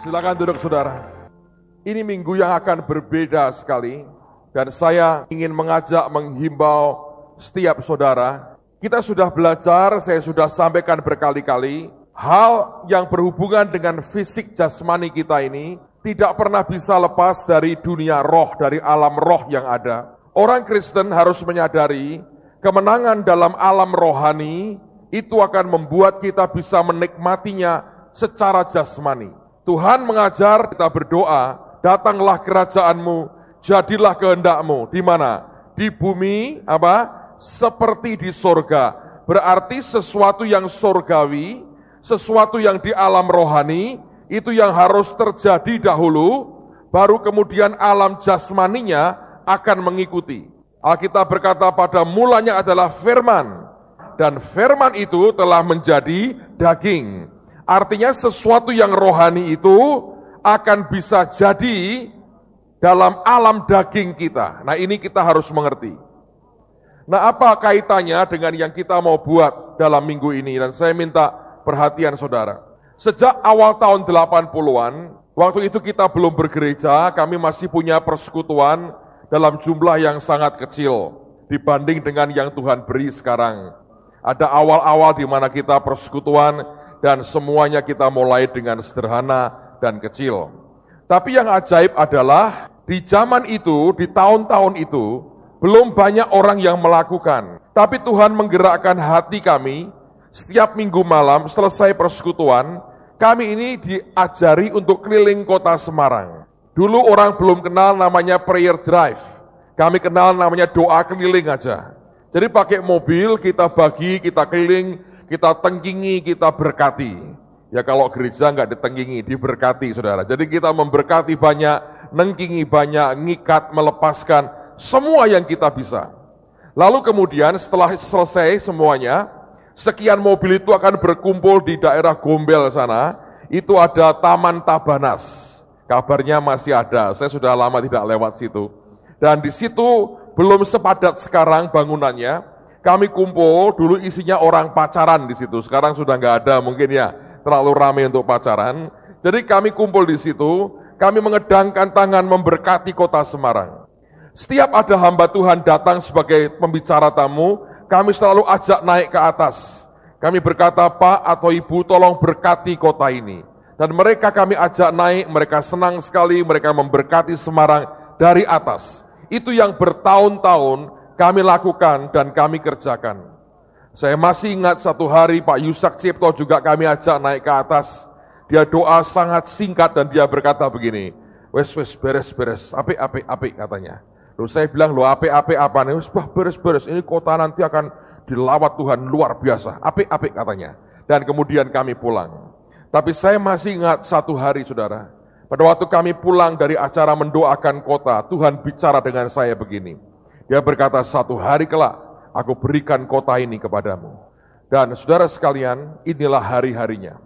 Silakan duduk saudara. Ini minggu yang akan berbeda sekali. Dan saya ingin menghimbau setiap saudara. Kita sudah belajar, saya sudah sampaikan berkali-kali. Hal yang berhubungan dengan fisik jasmani kita ini tidak pernah bisa lepas dari dunia roh, dari alam roh yang ada. Orang Kristen harus menyadari kemenangan dalam alam rohani itu akan membuat kita bisa menikmatinya secara jasmani. Tuhan mengajar kita berdoa, datanglah kerajaanmu, jadilah kehendakmu. Di mana? Di bumi, seperti di sorga. Berarti sesuatu yang sorgawi, sesuatu yang di alam rohani, itu yang harus terjadi dahulu, baru kemudian alam jasmaninya akan mengikuti. Alkitab berkata pada mulanya adalah firman, dan firman itu telah menjadi daging. Artinya sesuatu yang rohani itu akan bisa jadi dalam alam daging kita. Nah, ini kita harus mengerti. Nah, apa kaitannya dengan yang kita mau buat dalam minggu ini? Dan saya minta perhatian saudara. Sejak awal tahun 80-an, waktu itu kita belum bergereja, kami masih punya persekutuan dalam jumlah yang sangat kecil dibanding dengan yang Tuhan beri sekarang. Ada awal-awal di mana kita persekutuan dan semuanya kita mulai dengan sederhana dan kecil. Tapi yang ajaib adalah di zaman itu, di tahun-tahun itu, belum banyak orang yang melakukan. Tapi Tuhan menggerakkan hati kami, setiap minggu malam selesai persekutuan, kami ini diajari untuk keliling kota Semarang. Dulu orang belum kenal namanya prayer drive. Kami kenal namanya doa keliling aja. Jadi pakai mobil, kita bagi, kita keliling, kita tengkingi, kita berkati. Ya kalau gereja enggak ditengkingi, diberkati saudara. Jadi kita memberkati banyak, nengkingi banyak, ngikat, melepaskan, semua yang kita bisa. Lalu kemudian setelah selesai semuanya, sekian mobil itu akan berkumpul di daerah Gombel sana, itu ada Taman Tabanas. Kabarnya masih ada, saya sudah lama tidak lewat situ. Dan di situ belum sepadat sekarang bangunannya. Kami kumpul, dulu isinya orang pacaran di situ. Sekarang sudah nggak ada mungkin ya, terlalu ramai untuk pacaran. Jadi kami kumpul di situ, kami mengedangkan tangan memberkati kota Semarang. Setiap ada hamba Tuhan datang sebagai pembicara tamu, kami selalu ajak naik ke atas. Kami berkata, Pak atau Ibu tolong berkati kota ini. Dan mereka kami ajak naik, mereka senang sekali, mereka memberkati Semarang dari atas. Itu yang bertahun-tahun kami lakukan dan kami kerjakan. Saya masih ingat satu hari Pak Yusak Cipto juga kami ajak naik ke atas. Dia doa sangat singkat dan dia berkata begini, wes beres, apik katanya. Lalu saya bilang, apik apa nih? Wes beres, ini kota nanti akan dilawat Tuhan luar biasa. Apik katanya. Dan kemudian kami pulang. Tapi saya masih ingat satu hari saudara, pada waktu kami pulang dari acara mendoakan kota, Tuhan bicara dengan saya begini. Dia berkata, satu hari kelak, aku berikan kota ini kepadamu. Dan saudara sekalian, inilah hari-harinya.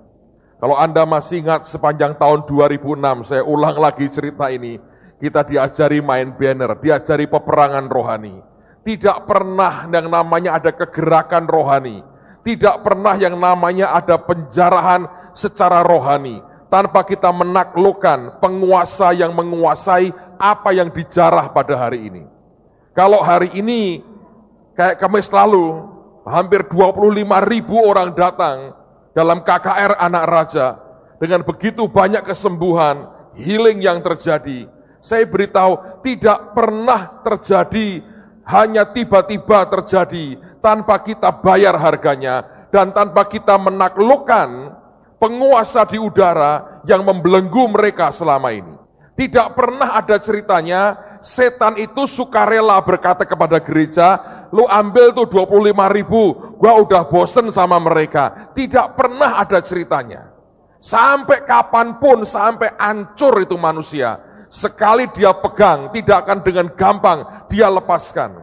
Kalau Anda masih ingat sepanjang tahun 2006, saya ulang lagi cerita ini, kita diajari main banner, diajari peperangan rohani. Tidak pernah yang namanya ada kegerakan rohani. Tidak pernah yang namanya ada penjarahan secara rohani, tanpa kita menaklukkan penguasa yang menguasai apa yang dijarah pada hari ini. Kalau hari ini, kayak Kamis lalu, hampir 25.000 orang datang dalam KKR Anak Raja, dengan begitu banyak kesembuhan, healing yang terjadi. Saya beritahu, tidak pernah terjadi, hanya tiba-tiba terjadi, tanpa kita bayar harganya, dan tanpa kita menaklukkan penguasa di udara yang membelenggu mereka selama ini. Tidak pernah ada ceritanya setan itu sukarela berkata kepada gereja, lu ambil tuh 25.000, gua udah bosen sama mereka. Tidak pernah ada ceritanya. Sampai kapanpun, sampai hancur itu manusia, sekali dia pegang, tidak akan dengan gampang dia lepaskan.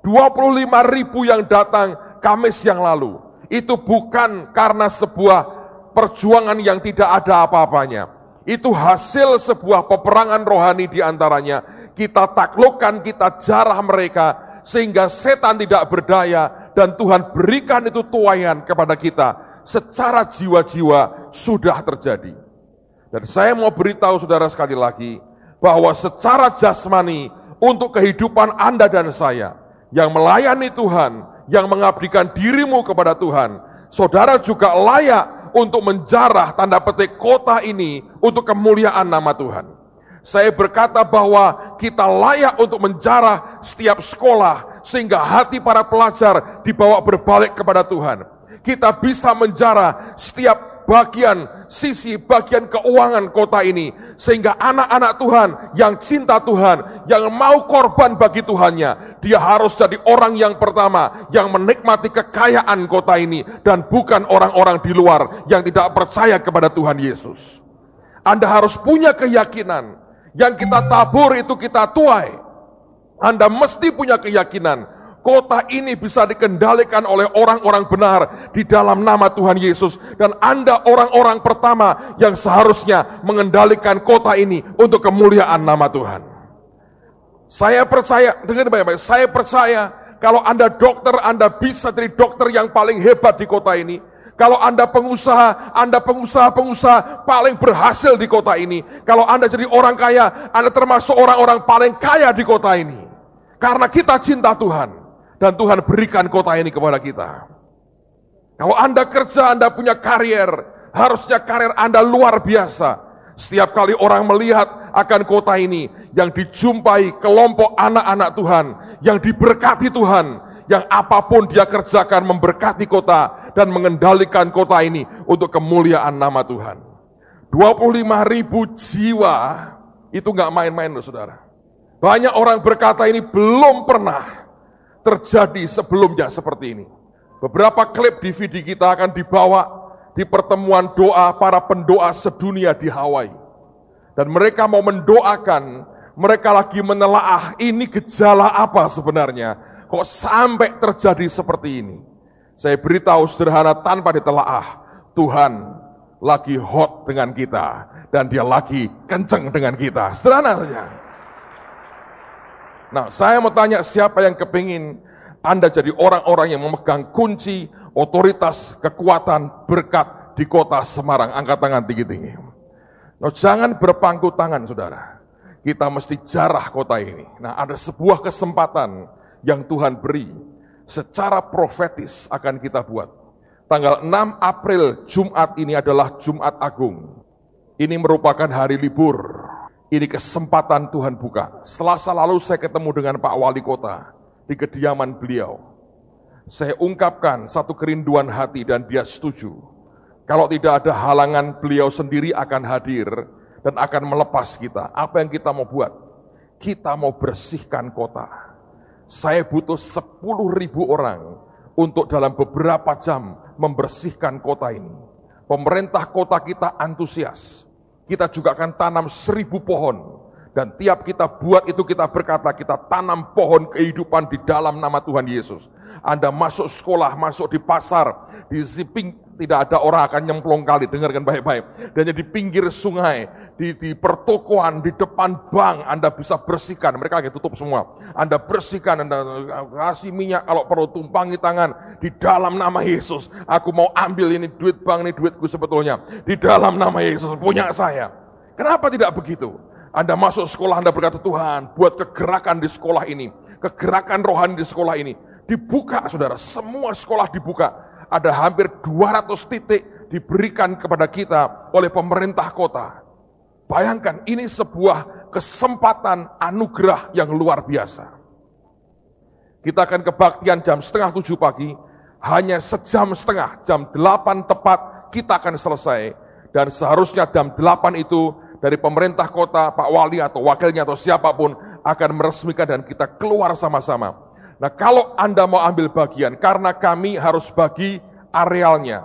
25.000 yang datang Kamis yang lalu, itu bukan karena sebuah perjuangan yang tidak ada apa-apanya. Itu hasil sebuah peperangan rohani di antaranya. Kita taklukkan, kita jarah mereka, sehingga setan tidak berdaya, dan Tuhan berikan itu tuaian kepada kita. Secara jiwa-jiwa sudah terjadi. Dan saya mau beritahu saudara sekali lagi, bahwa secara jasmani, untuk kehidupan Anda dan saya, yang melayani Tuhan, yang mengabdikan dirimu kepada Tuhan, saudara juga layak untuk menjarah tanda petik kota ini untuk kemuliaan nama Tuhan. Saya berkata bahwa kita layak untuk menjarah setiap sekolah, sehingga hati para pelajar dibawa berbalik kepada Tuhan. Kita bisa menjarah setiap bagian keuangan kota ini, sehingga anak-anak Tuhan yang cinta Tuhan, yang mau korban bagi Tuhannya, dia harus jadi orang yang pertama yang menikmati kekayaan kota ini, dan bukan orang-orang di luar yang tidak percaya kepada Tuhan Yesus. Anda harus punya keyakinan, yang kita tabur itu kita tuai. Anda mesti punya keyakinan kota ini bisa dikendalikan oleh orang-orang benar di dalam nama Tuhan Yesus. Dan Anda orang-orang pertama yang seharusnya mengendalikan kota ini untuk kemuliaan nama Tuhan. Saya percaya, dengar baik-baik, saya percaya kalau Anda dokter, Anda bisa jadi dokter yang paling hebat di kota ini. Kalau Anda pengusaha, Anda pengusaha paling berhasil di kota ini. Kalau Anda jadi orang kaya, Anda termasuk orang-orang paling kaya di kota ini. Karena kita cinta Tuhan. Dan Tuhan berikan kota ini kepada kita. Kalau Anda kerja, Anda punya karier, harusnya karier Anda luar biasa. Setiap kali orang melihat akan kota ini, yang dijumpai kelompok anak-anak Tuhan, yang diberkati Tuhan, yang apapun dia kerjakan memberkati kota, dan mengendalikan kota ini untuk kemuliaan nama Tuhan. 25.000 jiwa, itu gak main-main loh saudara. Banyak orang berkata ini belum pernah terjadi sebelumnya seperti ini. Beberapa klip DVD kita akan dibawa di pertemuan doa para pendoa sedunia di Hawaii. Dan mereka mau mendoakan, mereka lagi menelaah ini gejala apa sebenarnya, kok sampai terjadi seperti ini. Saya beritahu sederhana tanpa ditelaah, Tuhan lagi hot dengan kita, dan dia lagi kenceng dengan kita. Sederhana saja. Nah, saya mau tanya siapa yang kepingin Anda jadi orang-orang yang memegang kunci, otoritas, kekuatan, berkat di kota Semarang. Angkat tangan tinggi-tinggi. Nah, jangan berpangku tangan saudara. Kita mesti jarah kota ini. Nah, ada sebuah kesempatan yang Tuhan beri. Secara profetis akan kita buat. Tanggal 6 April, Jumat ini adalah Jumat Agung. Ini merupakan hari libur. Ini kesempatan Tuhan buka. Selasa lalu saya ketemu dengan Pak Wali Kota di kediaman beliau. Saya ungkapkan satu kerinduan hati dan dia setuju. Kalau tidak ada halangan, beliau sendiri akan hadir dan akan melepas kita. Apa yang kita mau buat? Kita mau bersihkan kota. Saya butuh 10.000 orang untuk dalam beberapa jam membersihkan kota ini. Pemerintah kota kita antusias. Kita juga akan tanam 1.000 pohon. Dan tiap kita buat itu kita berkata, kita tanam pohon kehidupan di dalam nama Tuhan Yesus. Anda masuk sekolah, masuk di pasar, di Ziping, tidak ada orang akan nyemplung kali, dengarkan baik-baik. Dan di pinggir sungai, di pertokoan, di depan bank, Anda bisa bersihkan. Mereka lagi tutup semua. Anda bersihkan, Anda kasih minyak, kalau perlu tumpangi tangan, di dalam nama Yesus. Aku mau ambil ini duit bank, ini duitku sebetulnya. Di dalam nama Yesus, punya saya. Kenapa tidak begitu? Anda masuk sekolah, Anda berkata, Tuhan, buat kegerakan di sekolah ini. Kegerakan rohani di sekolah ini. Dibuka, saudara, semua sekolah dibuka. Ada hampir 200 titik diberikan kepada kita oleh pemerintah kota. Bayangkan, ini sebuah kesempatan anugerah yang luar biasa. Kita akan kebaktian jam 6:30 pagi, hanya sejam setengah, jam 8 tepat kita akan selesai. Dan seharusnya jam 8 itu dari pemerintah kota, Pak Wali atau wakilnya atau siapapun akan meresmikan dan kita keluar sama-sama. Nah, kalau Anda mau ambil bagian, karena kami harus bagi arealnya.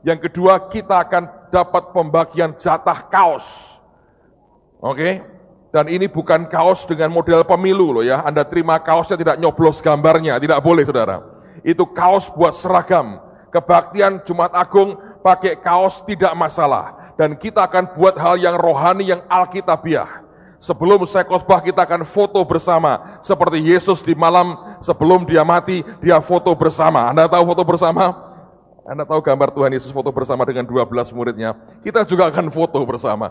Yang kedua, kita akan dapat pembagian jatah kaos. Oke? Dan ini bukan kaos dengan model pemilu loh ya. Anda terima kaosnya tidak nyoblos gambarnya, tidak boleh saudara. Itu kaos buat seragam. Kebaktian Jumat Agung pakai kaos tidak masalah. Dan kita akan buat hal yang rohani, yang alkitabiah. Sebelum saya khotbah kita akan foto bersama. Seperti Yesus di malam sebelum dia mati, dia foto bersama. Anda tahu foto bersama? Anda tahu gambar Tuhan Yesus foto bersama dengan 12 muridnya. Kita juga akan foto bersama.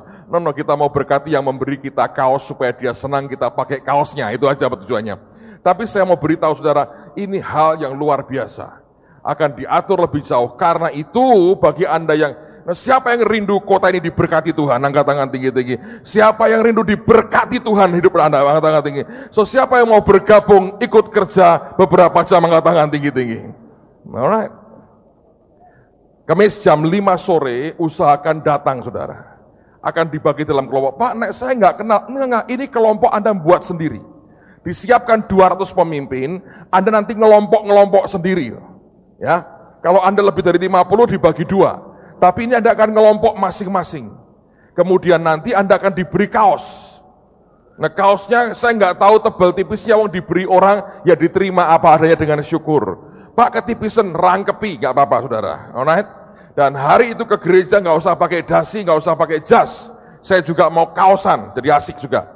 Kita mau berkati yang memberi kita kaos supaya dia senang kita pakai kaosnya. Itu aja tujuannya. Tapi saya mau beritahu saudara, ini hal yang luar biasa. Akan diatur lebih jauh. Karena itu bagi Anda yang, siapa yang rindu kota ini diberkati Tuhan? Angkat tangan tinggi-tinggi. Siapa yang rindu diberkati Tuhan hidup Anda? Angkat tangan tinggi. Siapa yang mau bergabung, ikut kerja beberapa jam? Angkat tangan tinggi-tinggi. Alright. Kamis jam 5 sore, usahakan datang saudara. Akan dibagi dalam kelompok. Pak, saya nggak kenal. Enggak, ini kelompok Anda buat sendiri. Disiapkan 200 pemimpin, Anda nanti ngelompok sendiri. Ya, kalau Anda lebih dari 50 dibagi 2. Tapi ini Anda akan ngelompok masing-masing. Kemudian nanti Anda akan diberi kaos. Nah kaosnya saya nggak tahu tebal tipisnya, wong diberi orang, ya diterima apa adanya dengan syukur. Pak ketipisan, rangkepi, nggak apa-apa saudara. Alright? Dan hari itu ke gereja nggak usah pakai dasi, nggak usah pakai jas. Saya juga mau kaosan, jadi asik juga.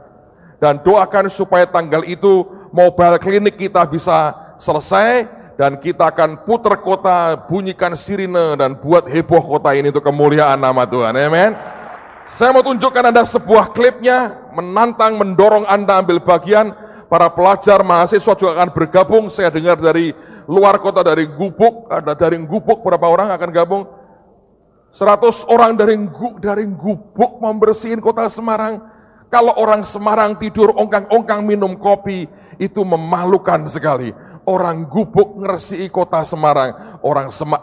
Dan doakan supaya tanggal itu mobile klinik kita bisa selesai dan kita akan putar kota, bunyikan sirine dan buat heboh kota ini untuk kemuliaan nama Tuhan. Amen. Saya mau tunjukkan Anda sebuah klipnya, menantang, mendorong Anda ambil bagian. Para pelajar, mahasiswa juga akan bergabung. Saya dengar dari luar kota, dari Gubuk, ada dari Gubuk berapa orang akan gabung? 100 orang dari Gubuk membersihin kota Semarang. Kalau orang Semarang tidur ongkang-ongkang minum kopi, itu memalukan sekali. Orang Gubuk ngeresiki kota Semarang.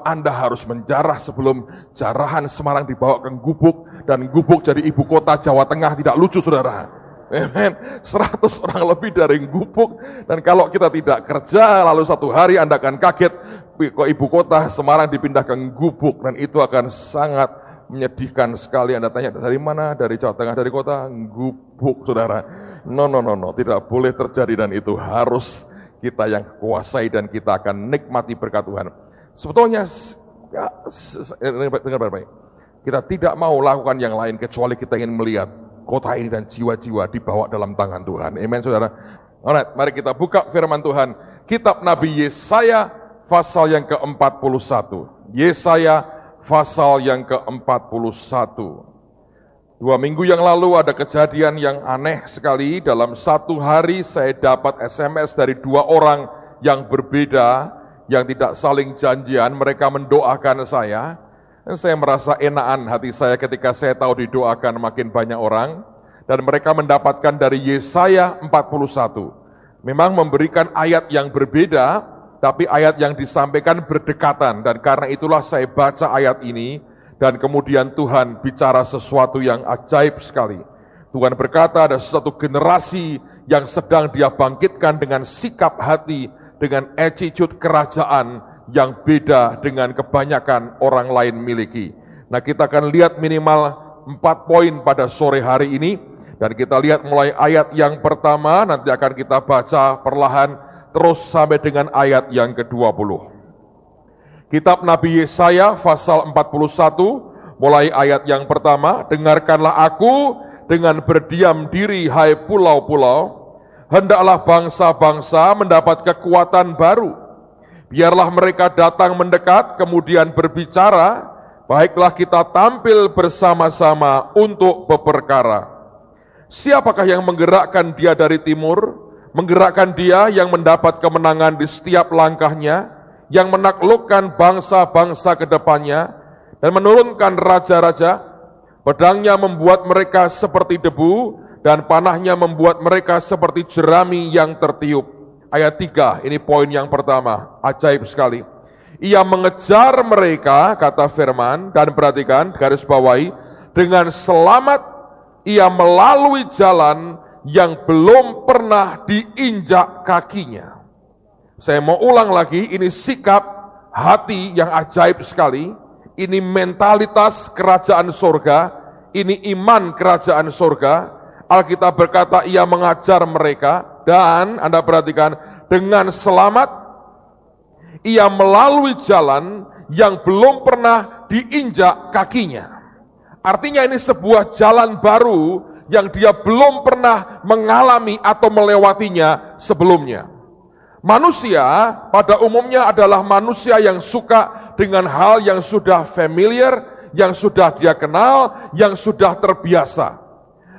Anda harus menjarah sebelum jarahan Semarang dibawa ke Gubuk. Dan Gubuk jadi ibu kota Jawa Tengah, tidak lucu saudara. Amen. 100 orang lebih dari Gubuk. Dan kalau kita tidak kerja, lalu satu hari Anda akan kaget, kok ibu kota Semarang dipindah ke Gubuk. Dan itu akan sangat menyedihkan sekali. Anda tanya, dari mana? Dari Jawa Tengah, dari kota Gubuk, saudara. No, tidak boleh terjadi dan itu harus kita yang kuasai dan kita akan nikmati berkat Tuhan. Sebetulnya, dengar baik-baik. Kita tidak mau lakukan yang lain kecuali kita ingin melihat kota ini dan jiwa-jiwa dibawa dalam tangan Tuhan. Amen, saudara. Alright, mari kita buka firman Tuhan. Kitab Nabi Yesaya, pasal yang ke-41. Yesaya, pasal yang ke-41. 2 minggu yang lalu ada kejadian yang aneh sekali. Dalam satu hari saya dapat SMS dari 2 orang yang berbeda, yang tidak saling janjian. Mereka mendoakan saya. Dan saya merasa enakan hati saya ketika saya tahu didoakan makin banyak orang. Dan mereka mendapatkan dari Yesaya 41. Memang memberikan ayat yang berbeda, tapi ayat yang disampaikan berdekatan. Dan karena itulah saya baca ayat ini, dan kemudian Tuhan bicara sesuatu yang ajaib sekali. Tuhan berkata ada satu generasi yang sedang Dia bangkitkan dengan sikap hati, dengan attitude kerajaan, yang beda dengan kebanyakan orang lain miliki. Nah kita akan lihat minimal 4 poin pada sore hari ini. Dan kita lihat mulai ayat yang pertama, nanti akan kita baca perlahan terus sampai dengan ayat yang ke-20. Kitab Nabi Yesaya pasal 41, mulai ayat yang pertama. Dengarkanlah aku dengan berdiam diri hai pulau-pulau. Hendaklah bangsa-bangsa mendapat kekuatan baru. Biarlah mereka datang mendekat, kemudian berbicara, baiklah kita tampil bersama-sama untuk berperkara. Siapakah yang menggerakkan dia dari timur? Menggerakkan dia yang mendapat kemenangan di setiap langkahnya, yang menaklukkan bangsa-bangsa ke depannya, dan menurunkan raja-raja. Pedangnya membuat mereka seperti debu, dan panahnya membuat mereka seperti jerami yang tertiup. Ayat 3, ini poin yang pertama, ajaib sekali. Ia mengejar mereka, kata firman, dan perhatikan, garis bawahi, dengan selamat ia melalui jalan yang belum pernah diinjak kakinya. Saya mau ulang lagi, ini sikap hati yang ajaib sekali, ini mentalitas kerajaan surga, ini iman kerajaan surga. Alkitab berkata ia mengajar mereka. Dan Anda perhatikan, dengan selamat ia melalui jalan yang belum pernah diinjak kakinya. Artinya ini sebuah jalan baru yang dia belum pernah mengalami atau melewatinya sebelumnya. Manusia pada umumnya adalah manusia yang suka dengan hal yang sudah familiar, yang sudah dia kenal, yang sudah terbiasa.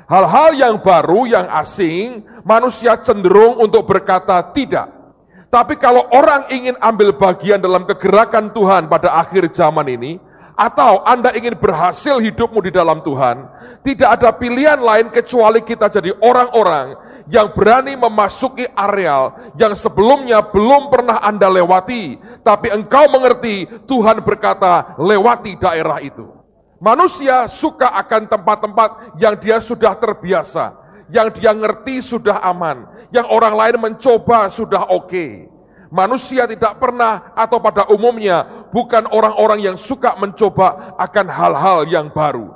Hal-hal yang baru, yang asing, manusia cenderung untuk berkata tidak. Tapi kalau orang ingin ambil bagian dalam kegerakan Tuhan pada akhir zaman ini, atau Anda ingin berhasil hidupmu di dalam Tuhan, tidak ada pilihan lain kecuali kita jadi orang-orang yang berani memasuki areal yang sebelumnya belum pernah Anda lewati, tapi engkau mengerti Tuhan berkata lewati daerah itu. Manusia suka akan tempat-tempat yang dia sudah terbiasa, yang dia ngerti sudah aman, yang orang lain mencoba sudah oke. Manusia tidak pernah atau pada umumnya bukan orang-orang yang suka mencoba akan hal-hal yang baru.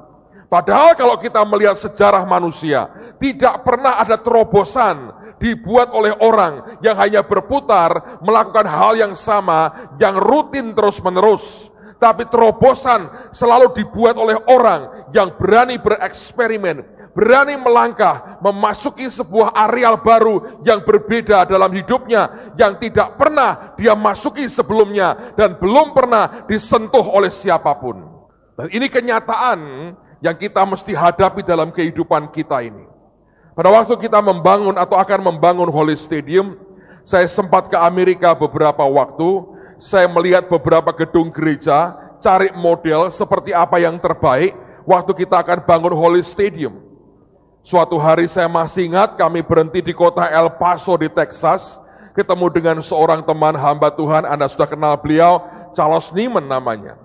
Padahal kalau kita melihat sejarah manusia, tidak pernah ada terobosan dibuat oleh orang yang hanya berputar melakukan hal yang sama, yang rutin terus-menerus. Tapi terobosan selalu dibuat oleh orang yang berani bereksperimen, berani melangkah, memasuki sebuah areal baru yang berbeda dalam hidupnya, yang tidak pernah dia masuki sebelumnya, dan belum pernah disentuh oleh siapapun. Dan ini kenyataan yang kita mesti hadapi dalam kehidupan kita ini. Pada waktu kita membangun atau akan membangun Holy Stadium, saya sempat ke Amerika beberapa waktu. Saya melihat beberapa gedung gereja, cari model seperti apa yang terbaik waktu kita akan bangun Holy Stadium. Suatu hari saya masih ingat, kami berhenti di kota El Paso di Texas, ketemu dengan seorang teman hamba Tuhan, Anda sudah kenal beliau, Charles Nieman namanya.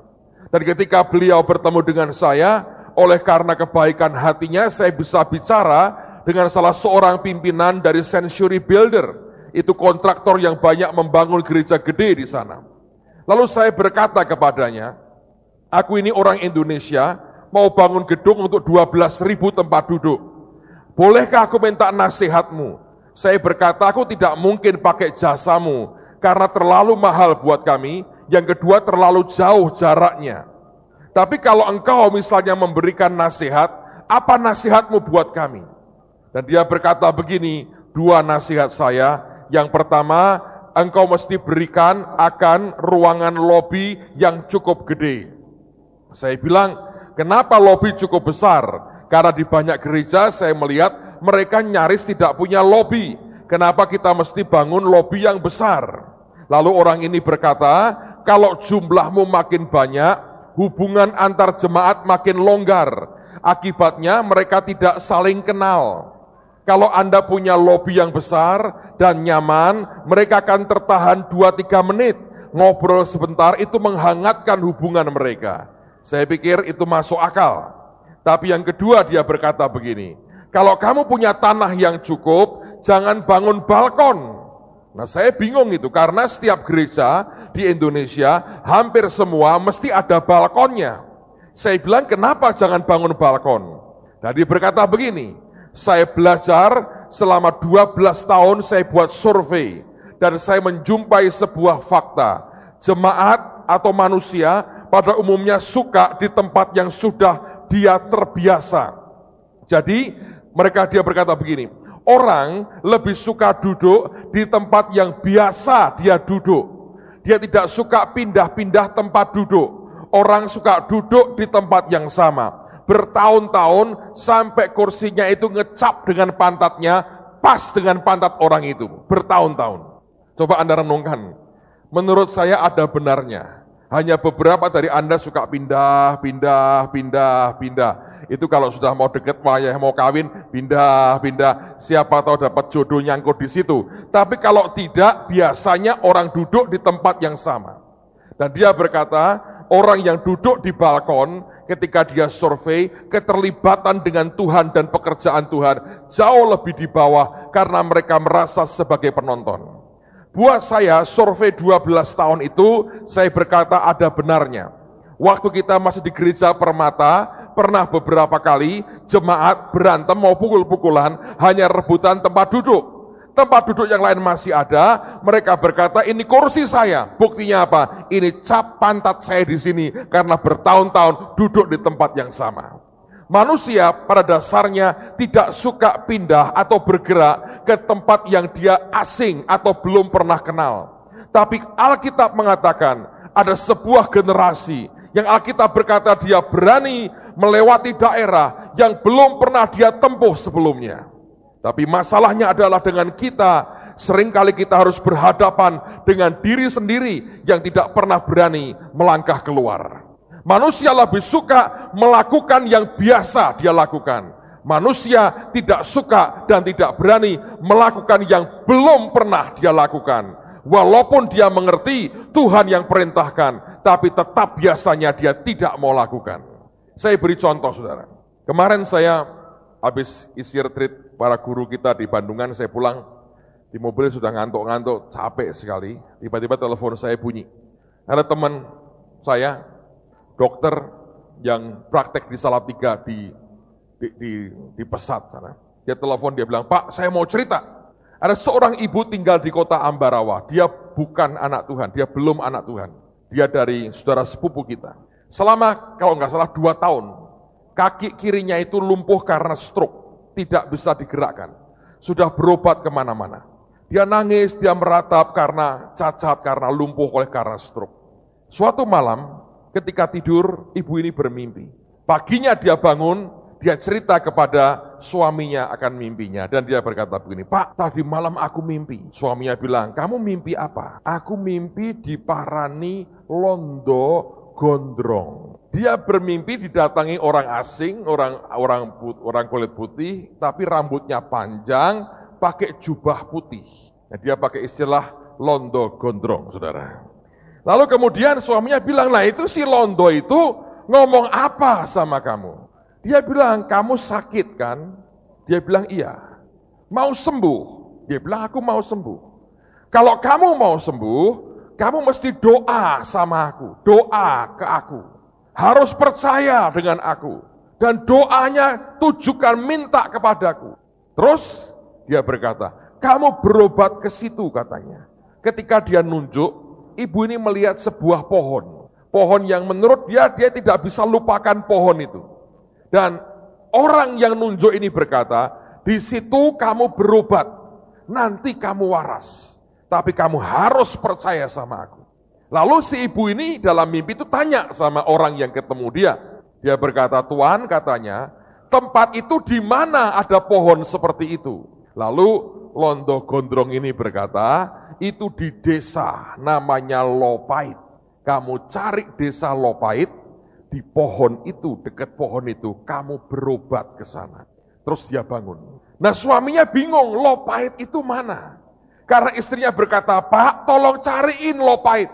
Dan ketika beliau bertemu dengan saya, oleh karena kebaikan hatinya, saya bisa bicara dengan salah seorang pimpinan dari Century Builder. Itu kontraktor yang banyak membangun gereja gede di sana. Lalu saya berkata kepadanya, aku ini orang Indonesia, mau bangun gedung untuk 12.000 tempat duduk. Bolehkah aku minta nasihatmu? Saya berkata, aku tidak mungkin pakai jasamu, karena terlalu mahal buat kami, yang kedua terlalu jauh jaraknya. Tapi kalau engkau misalnya memberikan nasihat, apa nasihatmu buat kami? Dan dia berkata begini, 2 nasihat saya. Yang pertama, engkau mesti berikan akan ruangan lobi yang cukup gede. Saya bilang, kenapa lobi cukup besar? Karena di banyak gereja saya melihat mereka nyaris tidak punya lobi. Kenapa kita mesti bangun lobi yang besar? Lalu orang ini berkata, kalau jumlahmu makin banyak, hubungan antar jemaat makin longgar. Akibatnya mereka tidak saling kenal. Kalau Anda punya lobi yang besar dan nyaman, mereka akan tertahan 2-3 menit. Ngobrol sebentar itu menghangatkan hubungan mereka. Saya pikir itu masuk akal. Tapi yang kedua dia berkata begini, kalau kamu punya tanah yang cukup, jangan bangun balkon. Nah saya bingung itu, karena setiap gereja di Indonesia, hampir semua mesti ada balkonnya. Saya bilang, kenapa jangan bangun balkon? Nah dia berkata begini, saya belajar selama 12 tahun saya buat survei dan saya menjumpai sebuah fakta. Jemaat atau manusia pada umumnya suka di tempat yang sudah dia terbiasa. Jadi dia berkata begini, orang lebih suka duduk di tempat yang biasa dia duduk. Dia tidak suka pindah-pindah tempat duduk. Orang suka duduk di tempat yang sama. Bertahun-tahun sampai kursinya itu ngecap dengan pantatnya, pas dengan pantat orang itu. Bertahun-tahun. Coba Anda renungkan. Menurut saya ada benarnya. Hanya beberapa dari Anda suka pindah. Itu kalau sudah mau deket, mau kawin, pindah. Siapa tahu dapat jodoh nyangkut di situ. Tapi kalau tidak, biasanya orang duduk di tempat yang sama. Dan dia berkata, orang yang duduk di balkon, ketika dia survei, keterlibatan dengan Tuhan dan pekerjaan Tuhan jauh lebih di bawah karena mereka merasa sebagai penonton. Buat saya, survei 12 tahun itu, saya berkata ada benarnya. Waktu kita masih di gereja Permata, pernah beberapa kali jemaat berantem mau pukul-pukulan, hanya rebutan tempat duduk. Tempat duduk yang lain masih ada, mereka berkata, ini kursi saya. Buktinya apa? Ini cap pantat saya di sini, karena bertahun-tahun duduk di tempat yang sama. Manusia pada dasarnya tidak suka pindah atau bergerak ke tempat yang dia asing atau belum pernah kenal. Tapi Alkitab mengatakan, ada sebuah generasi yang Alkitab berkata dia berani melewati daerah yang belum pernah dia tempuh sebelumnya. Tapi masalahnya adalah dengan kita, seringkali kita harus berhadapan dengan diri sendiri yang tidak pernah berani melangkah keluar. Manusia lebih suka melakukan yang biasa dia lakukan. Manusia tidak suka dan tidak berani melakukan yang belum pernah dia lakukan. Walaupun dia mengerti Tuhan yang perintahkan, tapi tetap biasanya dia tidak mau lakukan. Saya beri contoh, saudara. Kemarin saya habis isi retreat para guru kita di Bandungan, saya pulang di mobil sudah ngantuk-ngantuk, capek sekali. Tiba-tiba telepon saya bunyi. Ada teman saya, dokter yang praktek di Salatiga di Pesat sana. Dia telepon, dia bilang, "Pak, saya mau cerita. Ada seorang ibu tinggal di kota Ambarawa. Dia bukan anak Tuhan, dia belum anak Tuhan. Dia dari saudara sepupu kita. Selama, kalau nggak salah 2 tahun, kaki kirinya itu lumpuh karena stroke, tidak bisa digerakkan. Sudah berobat kemana-mana. Dia nangis, dia meratap karena cacat, karena lumpuh karena stroke. Suatu malam, ketika tidur, ibu ini bermimpi. Paginya dia bangun, dia cerita kepada suaminya akan mimpinya. Dan dia berkata begini, "Pak, tadi malam aku mimpi." Suaminya bilang, "Kamu mimpi apa?" "Aku mimpi diparani londo gondrong." Dia bermimpi didatangi orang asing, orang kulit putih, tapi rambutnya panjang, pakai jubah putih. Nah, dia pakai istilah londo gondrong, saudara. Lalu kemudian suaminya bilang, "Nah itu si londo itu ngomong apa sama kamu?" Dia bilang, "Kamu sakit kan?" Dia bilang, "Iya." "Mau sembuh?" Dia bilang, "Aku mau sembuh." "Kalau kamu mau sembuh, kamu mesti doa sama aku, doa ke aku. Harus percaya dengan aku. Dan doanya tujukan minta kepadaku." Terus dia berkata, "Kamu berobat ke situ," katanya. Ketika dia nunjuk, ibu ini melihat sebuah pohon. Pohon yang menurut dia tidak bisa lupakan pohon itu. Dan orang yang nunjuk ini berkata, "Di situ kamu berobat, nanti kamu waras. Tapi kamu harus percaya sama aku." Lalu si ibu ini dalam mimpi itu tanya sama orang yang ketemu dia. Dia berkata, "Tuan," katanya, "tempat itu di mana ada pohon seperti itu?" Lalu londo gondrong ini berkata, "Itu di desa namanya Lopait. Kamu cari desa Lopait, di pohon itu, dekat pohon itu, kamu berobat ke sana." Terus dia bangun. Nah suaminya bingung, Lopait itu mana? Karena istrinya berkata, "Pak, tolong cariin Lopait."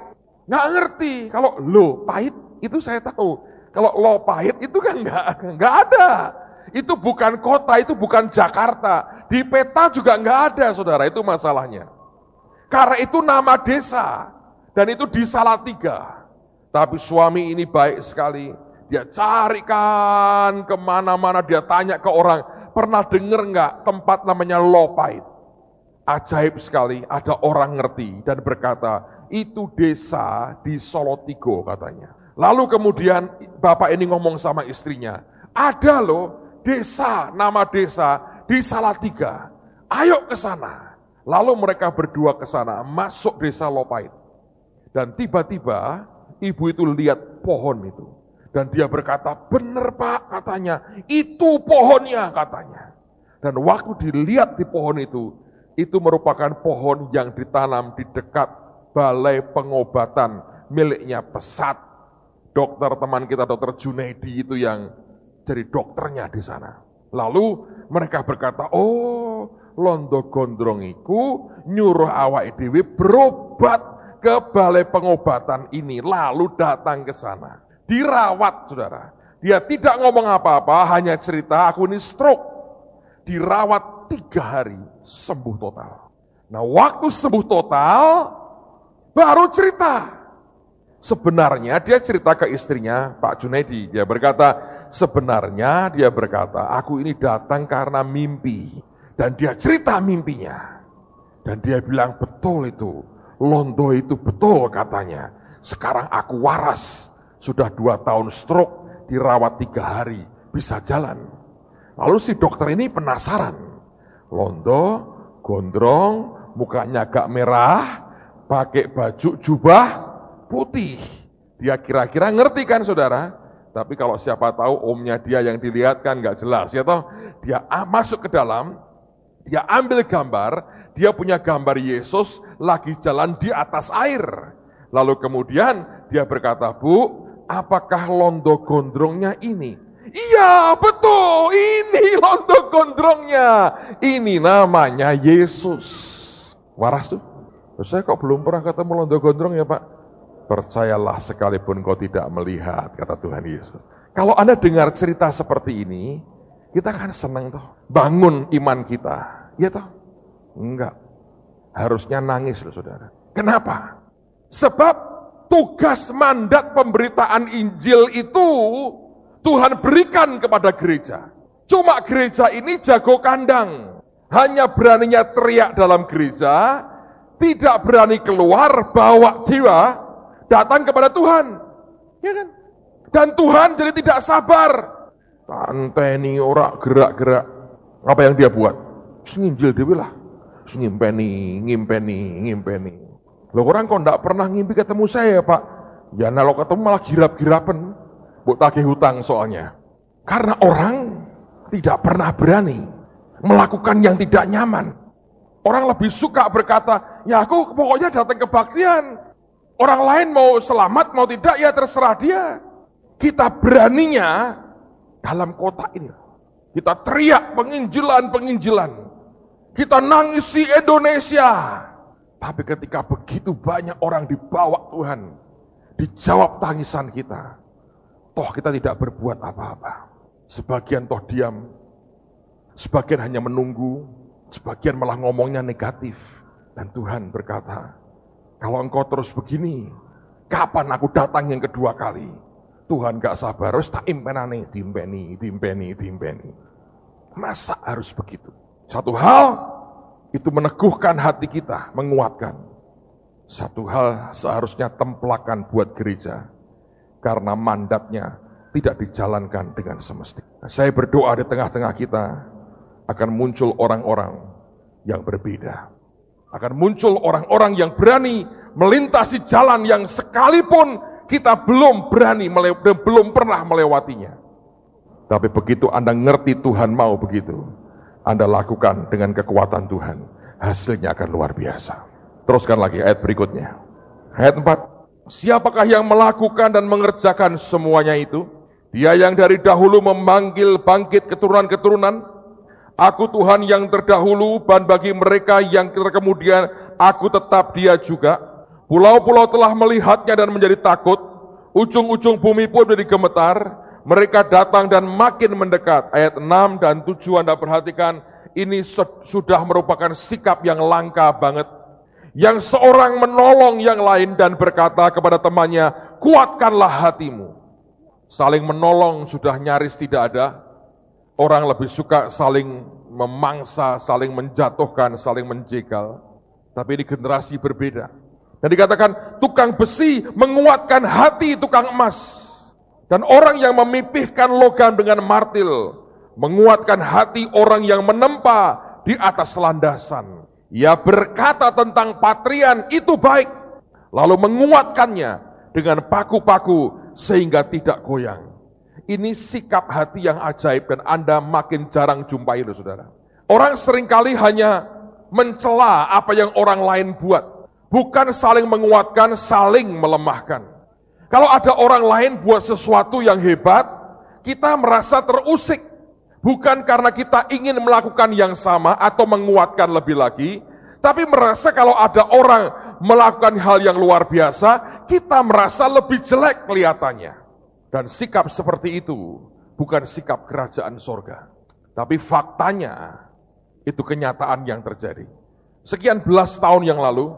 Nggak ngerti, kalau Lopait itu saya tahu. Kalau Lopait itu kan nggak ada. Itu bukan kota, itu bukan Jakarta. Di peta juga nggak ada, saudara, itu masalahnya. Karena itu nama desa, dan itu di Salatiga. Tapi suami ini baik sekali, dia carikan kemana-mana, dia tanya ke orang, "Pernah dengar nggak tempat namanya Lopait?" Ajaib sekali, ada orang ngerti dan berkata, "Itu desa di Solotigo," katanya. Lalu kemudian bapak ini ngomong sama istrinya, "Ada loh desa, nama desa di Salatiga, ayo ke sana." Lalu mereka berdua ke sana, masuk desa Lopait. Dan tiba-tiba ibu itu lihat pohon itu. Dan dia berkata, "Benar Pak," katanya, "itu pohonnya," katanya. Dan waktu dilihat di pohon itu merupakan pohon yang ditanam di dekat balai pengobatan miliknya Pesat. Dokter teman kita, Dokter Junaidi itu yang jadi dokternya di sana. Lalu mereka berkata, "Oh, londo gondrong iku nyuruh awake dhewe berobat ke balai pengobatan ini," lalu datang ke sana. Dirawat, saudara. Dia tidak ngomong apa-apa, hanya cerita, "Aku ini stroke." Dirawat 3 hari, sembuh total. Nah, waktu sembuh total, baru cerita. Sebenarnya dia cerita ke istrinya, Pak Junaidi. Dia berkata, sebenarnya dia berkata, "Aku ini datang karena mimpi." Dan dia cerita mimpinya. Dan dia bilang, "Betul itu. Londo itu betul," katanya. "Sekarang aku waras. Sudah 2 tahun stroke, dirawat 3 hari, bisa jalan." Lalu si dokter ini penasaran. Londo, gondrong, mukanya agak merah, pakai baju jubah putih. Dia kira-kira ngerti kan saudara? Tapi kalau siapa tahu omnya dia yang dilihat kan nggak jelas. Ya toh? Dia masuk ke dalam, dia ambil gambar, dia punya gambar Yesus lagi jalan di atas air. Lalu kemudian dia berkata, "Bu, apakah londo gondrongnya ini?" "Iya, betul, ini londo gondrongnya. Ini namanya Yesus." Waras tuh. Saya kok belum pernah ketemu londo gondrong ya Pak? "Percayalah sekalipun kau tidak melihat," kata Tuhan Yesus. Kalau Anda dengar cerita seperti ini, kita kan senang toh. Bangun iman kita. Ya toh? Enggak. Harusnya nangis loh saudara. Kenapa? Sebab tugas mandat pemberitaan Injil itu Tuhan berikan kepada gereja. Cuma gereja ini jago kandang. Hanya beraninya teriak dalam gereja, tidak berani keluar bawa jiwa datang kepada Tuhan. Ya kan? Dan Tuhan jadi tidak sabar. Tanteni ora gerak-gerak. Apa yang dia buat? Nginjil dewe lah. Ngimpeni. Loh orang kok enggak pernah ngimpi ketemu saya Pak? Ya kalau ketemu malah girap-girapen. Buk tagih hutang soalnya. Karena orang tidak pernah berani melakukan yang tidak nyaman. Orang lebih suka berkata, "Ya aku pokoknya datang kebaktian. Orang lain mau selamat, mau tidak, ya terserah dia." Kita beraninya dalam kota ini. Kita teriak penginjilan. Kita nangisi Indonesia. Tapi ketika begitu banyak orang dibawa Tuhan, dijawab tangisan kita. Toh kita tidak berbuat apa-apa. Sebagian toh diam. Sebagian hanya menunggu. Sebagian malah ngomongnya negatif. Dan Tuhan berkata, "Kalau engkau terus begini, kapan aku datang yang kedua kali?" Tuhan gak sabar, harus tak impenane, diimpeni. Masa harus begitu? Satu hal, itu meneguhkan hati kita, menguatkan. Satu hal seharusnya templakan buat gereja, karena mandatnya tidak dijalankan dengan semestinya. Saya berdoa di tengah-tengah kita, akan muncul orang-orang yang berbeda. Akan muncul orang-orang yang berani melintasi jalan yang sekalipun kita belum berani, belum pernah melewatinya. Tapi begitu Anda ngerti Tuhan mau begitu, Anda lakukan dengan kekuatan Tuhan, hasilnya akan luar biasa. Teruskan lagi ayat berikutnya. Ayat 4. "Siapakah yang melakukan dan mengerjakan semuanya itu? Dia yang dari dahulu memanggil bangkit keturunan-keturunan. Aku Tuhan yang terdahulu, dan bagi mereka yang kemudian aku tetap Dia juga. Pulau-pulau telah melihatnya dan menjadi takut. Ujung-ujung bumi pun menjadi gemetar. Mereka datang dan makin mendekat." Ayat 6 dan 7 Anda perhatikan, ini sudah merupakan sikap yang langka banget. Yang seorang menolong yang lain dan berkata kepada temannya, "Kuatkanlah hatimu." Saling menolong sudah nyaris tidak ada. Orang lebih suka saling memangsa, saling menjatuhkan, saling menjegal. Tapi ini generasi berbeda. Dan dikatakan, tukang besi menguatkan hati tukang emas. Dan orang yang memipihkan logam dengan martil, menguatkan hati orang yang menempa di atas landasan. Ia berkata tentang patrian itu baik, lalu menguatkannya dengan paku-paku sehingga tidak goyang. Ini sikap hati yang ajaib dan Anda makin jarang jumpai loh saudara. Orang seringkali hanya mencela apa yang orang lain buat. Bukan saling menguatkan, saling melemahkan. Kalau ada orang lain buat sesuatu yang hebat, kita merasa terusik. Bukan karena kita ingin melakukan yang sama atau menguatkan lebih lagi, tapi merasa kalau ada orang melakukan hal yang luar biasa, kita merasa lebih jelek kelihatannya. Dan sikap seperti itu bukan sikap kerajaan sorga. Tapi faktanya, itu kenyataan yang terjadi. Sekian belas tahun yang lalu,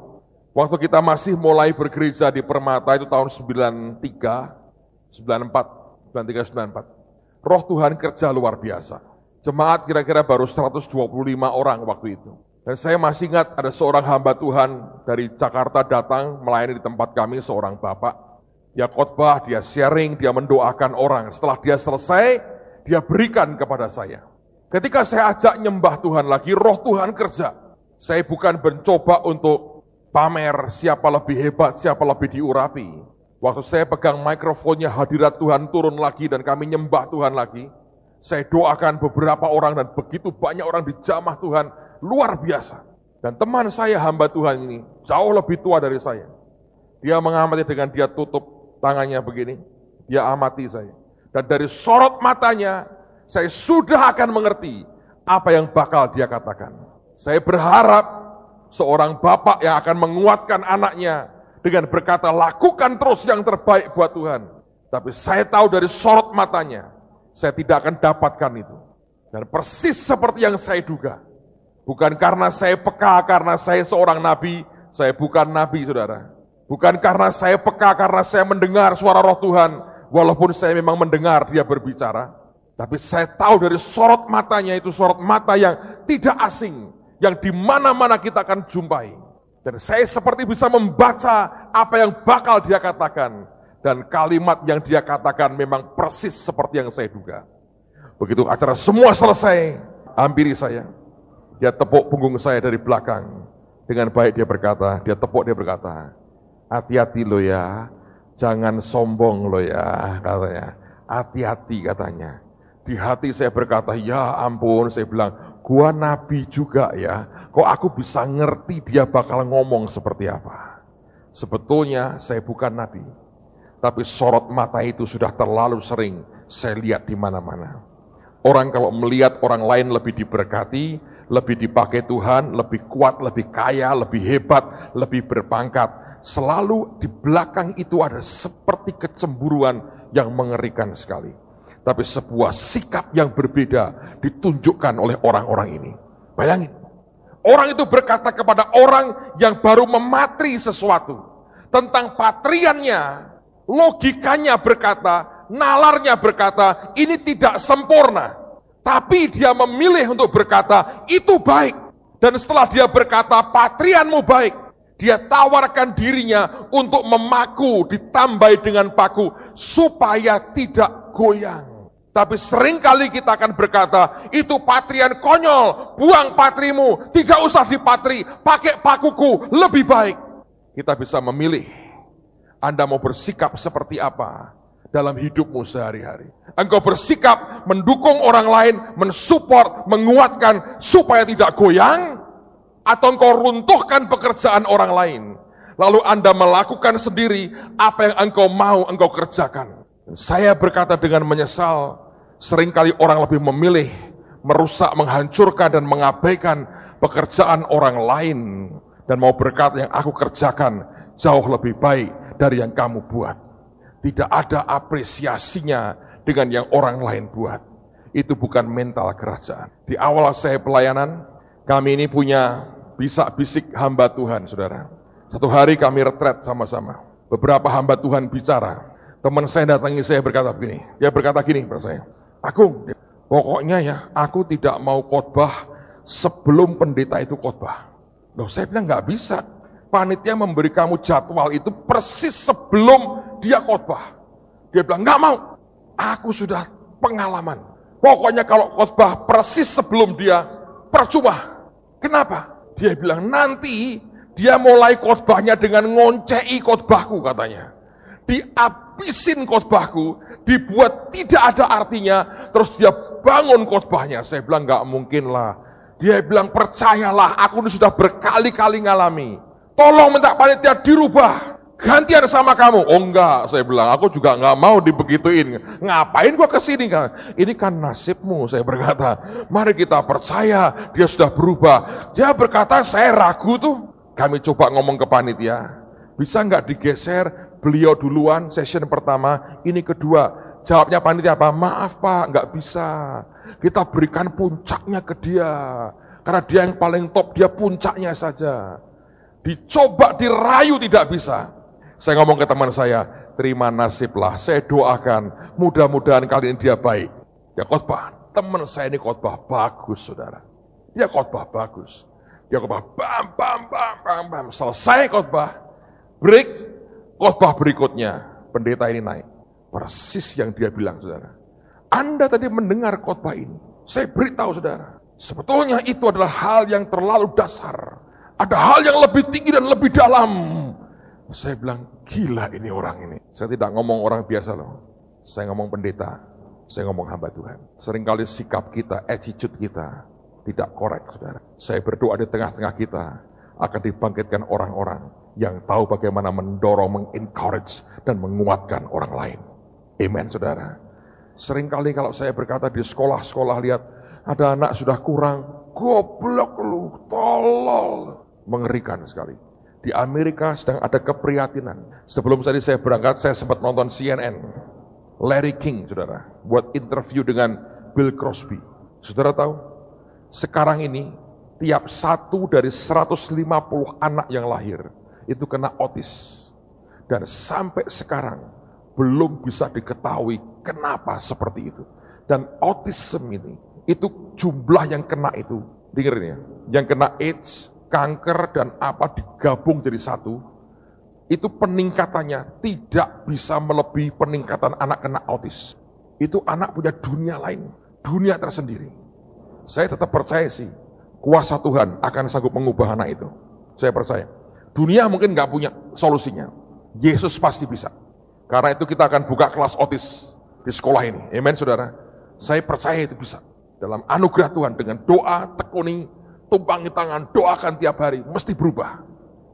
waktu kita masih mulai bergereja di Permata itu tahun 93-94. Roh Tuhan kerja luar biasa. Jemaat kira-kira baru 125 orang waktu itu. Dan saya masih ingat ada seorang hamba Tuhan dari Jakarta datang melayani di tempat kami, seorang bapak. Dia khotbah, dia sharing, dia mendoakan orang. Setelah dia selesai, dia berikan kepada saya. Ketika saya ajak nyembah Tuhan lagi, roh Tuhan kerja. Saya bukan mencoba untuk pamer siapa lebih hebat, siapa lebih diurapi. Waktu saya pegang mikrofonnya, hadirat Tuhan turun lagi dan kami nyembah Tuhan lagi. Saya doakan beberapa orang dan begitu banyak orang dijamah Tuhan, luar biasa. Dan teman saya hamba Tuhan ini jauh lebih tua dari saya. Dia mengamati dengan dia tutup tangannya begini, dia amati saya. Dan dari sorot matanya, saya sudah akan mengerti apa yang bakal dia katakan. Saya berharap seorang bapak yang akan menguatkan anaknya dengan berkata, lakukan terus yang terbaik buat Tuhan. Tapi saya tahu dari sorot matanya, saya tidak akan dapatkan itu. Dan persis seperti yang saya duga. Bukan karena saya peka, karena saya seorang nabi, saya bukan nabi, saudara. Bukan karena saya peka, karena saya mendengar suara roh Tuhan, walaupun saya memang mendengar dia berbicara. Tapi saya tahu dari sorot matanya itu sorot mata yang tidak asing, yang di mana-mana kita akan jumpai. Dan saya seperti bisa membaca apa yang bakal dia katakan. Dan kalimat yang dia katakan memang persis seperti yang saya duga. Begitu acara semua selesai, hampiri saya. Dia tepuk punggung saya dari belakang. Dengan baik dia berkata, dia tepuk, dia berkata, hati-hati lo ya, jangan sombong lo ya, katanya. Hati-hati katanya. Di hati saya berkata, ya ampun, saya bilang, gua nabi juga ya, kok aku bisa ngerti dia bakal ngomong seperti apa. Sebetulnya saya bukan nabi, tapi sorot mata itu sudah terlalu sering saya lihat di mana-mana. Orang kalau melihat orang lain lebih diberkati, lebih dipakai Tuhan, lebih kuat, lebih kaya, lebih hebat, lebih berpangkat, selalu di belakang itu ada seperti kecemburuan yang mengerikan sekali. Tapi sebuah sikap yang berbeda ditunjukkan oleh orang-orang ini. Bayangin, orang itu berkata kepada orang yang baru mematri sesuatu tentang patriannya, logikanya berkata, nalarnya berkata, ini tidak sempurna. Tapi dia memilih untuk berkata, itu baik. Dan setelah dia berkata, patrianmu baik, dia tawarkan dirinya untuk memaku, ditambah dengan paku, supaya tidak goyang. Tapi seringkali kita akan berkata, itu patrian konyol, buang patrimu, tidak usah dipatri, pakai pakuku, lebih baik. Kita bisa memilih, Anda mau bersikap seperti apa dalam hidupmu sehari-hari. Engkau bersikap mendukung orang lain, mensupport, menguatkan, supaya tidak goyang, atau engkau runtuhkan pekerjaan orang lain, lalu Anda melakukan sendiri apa yang engkau mau engkau kerjakan. Saya berkata dengan menyesal, seringkali orang lebih memilih merusak, menghancurkan dan mengabaikan pekerjaan orang lain, dan mau berkata yang aku kerjakan jauh lebih baik dari yang kamu buat. Tidak ada apresiasinya dengan yang orang lain buat. Itu bukan mental kerajaan. Di awal saya pelayanan, kami ini punya bisak-bisik hamba Tuhan, saudara. Satu hari kami retret sama-sama. Beberapa hamba Tuhan bicara. Teman saya datangi saya berkata begini. Dia berkata gini kepada saya, Agung, pokoknya ya, aku tidak mau khotbah sebelum pendeta itu khotbah. Loh, saya bilang nggak bisa. Panitia memberi kamu jadwal itu persis sebelum dia khotbah. Dia bilang nggak mau. Aku sudah pengalaman. Pokoknya kalau khotbah persis sebelum dia, percuma. Kenapa? Dia bilang nanti dia mulai khotbahnya dengan ngoncei khotbahku katanya. Dihabisin khotbahku, dibuat tidak ada artinya, terus dia bangun khotbahnya. Saya bilang nggak mungkin lah. Dia bilang percayalah, aku ini sudah berkali-kali ngalami. Tolong minta panitia dirubah, gantian sama kamu. Oh enggak, saya bilang aku juga nggak mau dibegituin. Ngapain gua kesini kan? Ini kan nasibmu, saya berkata. Mari kita percaya dia sudah berubah. Dia berkata saya ragu tuh. Kami coba ngomong ke panitia, bisa nggak digeser? Beliau duluan session pertama, ini kedua. Jawabnya panitia apa? Maaf Pak, nggak bisa. Kita berikan puncaknya ke dia. Karena dia yang paling top, dia puncaknya saja. Dicoba, dirayu tidak bisa. Saya ngomong ke teman saya, terima nasiblah, saya doakan. Mudah-mudahan kali ini dia baik. Ya khotbah, teman saya ini khotbah bagus saudara. Dia khotbah bagus. Dia khotbah bam, bam, bam, bam, bam. Selesai khotbah, break. Khotbah berikutnya, pendeta ini naik. Persis yang dia bilang, saudara. Anda tadi mendengar khotbah ini. Saya beritahu, saudara. Sebetulnya itu adalah hal yang terlalu dasar. Ada hal yang lebih tinggi dan lebih dalam. Saya bilang, gila ini orang ini. Saya tidak ngomong orang biasa loh. Saya ngomong pendeta, saya ngomong hamba Tuhan. Seringkali sikap kita, attitude kita tidak korek, saudara. Saya berdoa di tengah-tengah kita akan dibangkitkan orang-orang yang tahu bagaimana mendorong, mengencourage, dan menguatkan orang lain. Amen, saudara. Seringkali kalau saya berkata di sekolah-sekolah, lihat ada anak sudah kurang, goblok lu, tolol. Mengerikan sekali. Di Amerika sedang ada keprihatinan. Sebelum tadi saya berangkat, saya sempat nonton CNN. Larry King, saudara, buat interview dengan Bill Crosby. Saudara tahu, sekarang ini tiap 1 dari 150 anak yang lahir itu kena autis. Dan sampai sekarang belum bisa diketahui kenapa seperti itu. Dan autism ini, itu jumlah yang kena itu, dengerin ya, yang kena AIDS, kanker, dan apa digabung jadi satu, itu peningkatannya tidak bisa melebihi peningkatan anak kena autis. Itu anak punya dunia lain, dunia tersendiri. Saya tetap percaya sih, kuasa Tuhan akan sanggup mengubah anak itu. Saya percaya. Dunia mungkin nggak punya solusinya. Yesus pasti bisa. Karena itu kita akan buka kelas autis di sekolah ini. Amen, saudara. Saya percaya itu bisa. Dalam anugerah Tuhan, dengan doa, tekuni, tumpangi tangan, doakan tiap hari, mesti berubah.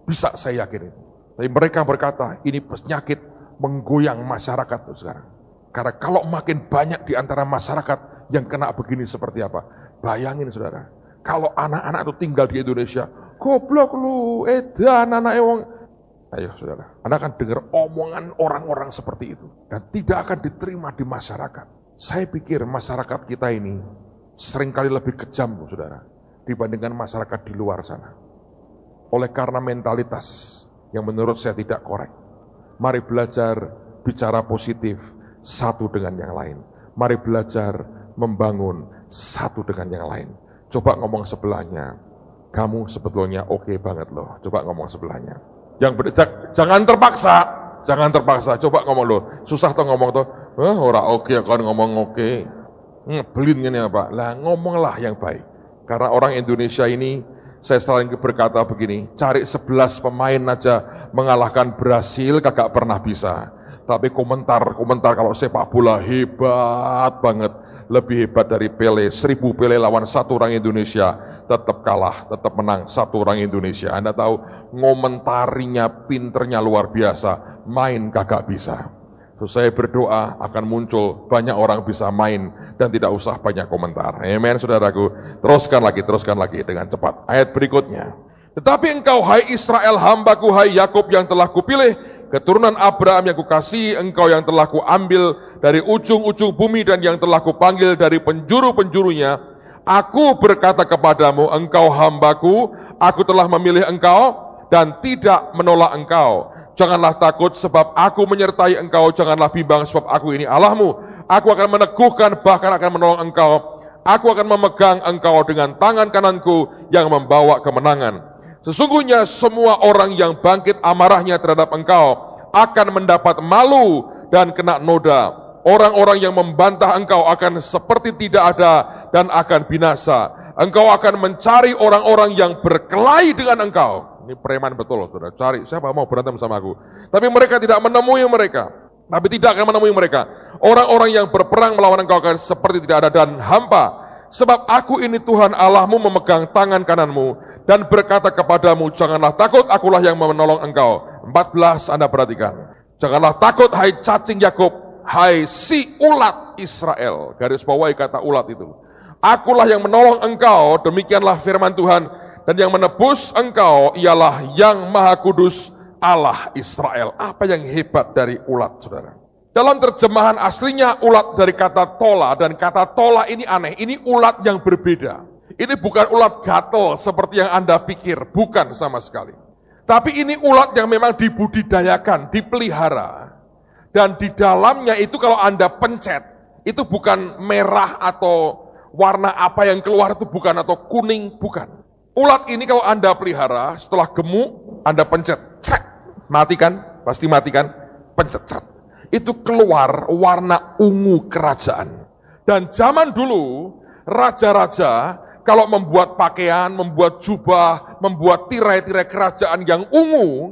Bisa, saya yakin itu. Tapi mereka berkata, ini penyakit menggoyang masyarakat sekarang. Karena kalau makin banyak di antara masyarakat yang kena begini seperti apa. Bayangin saudara, kalau anak-anak itu tinggal di Indonesia, goblok lu, edan anak ewang. Ayo saudara, Anda akan dengar omongan orang-orang seperti itu. Dan tidak akan diterima di masyarakat. Saya pikir masyarakat kita ini seringkali lebih kejam saudara, dibandingkan masyarakat di luar sana. Oleh karena mentalitas yang menurut saya tidak korek. Mari belajar bicara positif satu dengan yang lain. Mari belajar membangun satu dengan yang lain. Coba ngomong sebelahnya, kamu sebetulnya oke banget loh. Coba ngomong sebelahnya. Jangan terpaksa. Coba ngomong loh. Susah tuh ngomong tuh. Ora oke kan ngomong oke. Ngebelin gini apa? Lah ngomonglah yang baik. Karena orang Indonesia ini, saya selalu berkata begini, cari 11 pemain aja mengalahkan Brasil kagak pernah bisa. Tapi komentar kalau sepak bola hebat banget, lebih hebat dari Pele. 1000 Pele lawan 1 orang Indonesia, tetap kalah, tetap menang 1 orang Indonesia. Anda tahu, ngomentarinya pinternya luar biasa, main kagak bisa. So, saya berdoa akan muncul banyak orang bisa main dan tidak usah banyak komentar. Amen, saudaraku. Teruskan lagi dengan cepat. Ayat berikutnya. Tetapi engkau, hai Israel, hambaku, hai Yakub yang telah kupilih, keturunan Abraham yang kukasihi, engkau yang telah kuambil dari ujung-ujung bumi dan yang telah kupanggil dari penjuru-penjurunya. Aku berkata kepadamu, engkau hambaku, aku telah memilih engkau dan tidak menolak engkau. Janganlah takut sebab aku menyertai engkau, janganlah bimbang sebab aku ini Allahmu. Aku akan meneguhkan bahkan akan menolong engkau. Aku akan memegang engkau dengan tangan kananku yang membawa kemenangan. Sesungguhnya semua orang yang bangkit amarahnya terhadap engkau akan mendapat malu dan kena noda. Orang-orang yang membantah engkau akan seperti tidak ada dan akan binasa. Engkau akan mencari orang-orang yang berkelahi dengan engkau. Ini preman betul, saudara. Cari, siapa mau berantem sama aku? Tapi mereka tidak menemui mereka. Orang-orang yang berperang melawan engkau akan seperti tidak ada dan hampa. Sebab aku ini Tuhan Allahmu memegang tangan kananmu dan berkata kepadamu, janganlah takut, akulah yang menolong engkau. 14, Anda perhatikan. Janganlah takut, hai cacing Yakub, hai si ulat Israel. Garis bawahi kata ulat itu. Akulah yang menolong engkau, demikianlah firman Tuhan. Dan yang menebus engkau ialah yang Maha Kudus Allah Israel. Apa yang hebat dari ulat, saudara? Dalam terjemahan aslinya ulat dari kata tola, dan kata tola ini aneh, ini ulat yang berbeda. Ini bukan ulat gatel seperti yang Anda pikir, bukan sama sekali. Tapi ini ulat yang memang dibudidayakan, dipelihara. Dan di dalamnya itu kalau Anda pencet, itu bukan merah atau warna apa yang keluar itu bukan, atau kuning, bukan. Ulat ini kalau Anda pelihara, setelah gemuk, Anda pencet, matikan, pasti matikan, pencet, itu keluar warna ungu kerajaan. Dan zaman dulu, raja-raja Kalau membuat pakaian, membuat jubah, membuat tirai-tirai kerajaan yang ungu,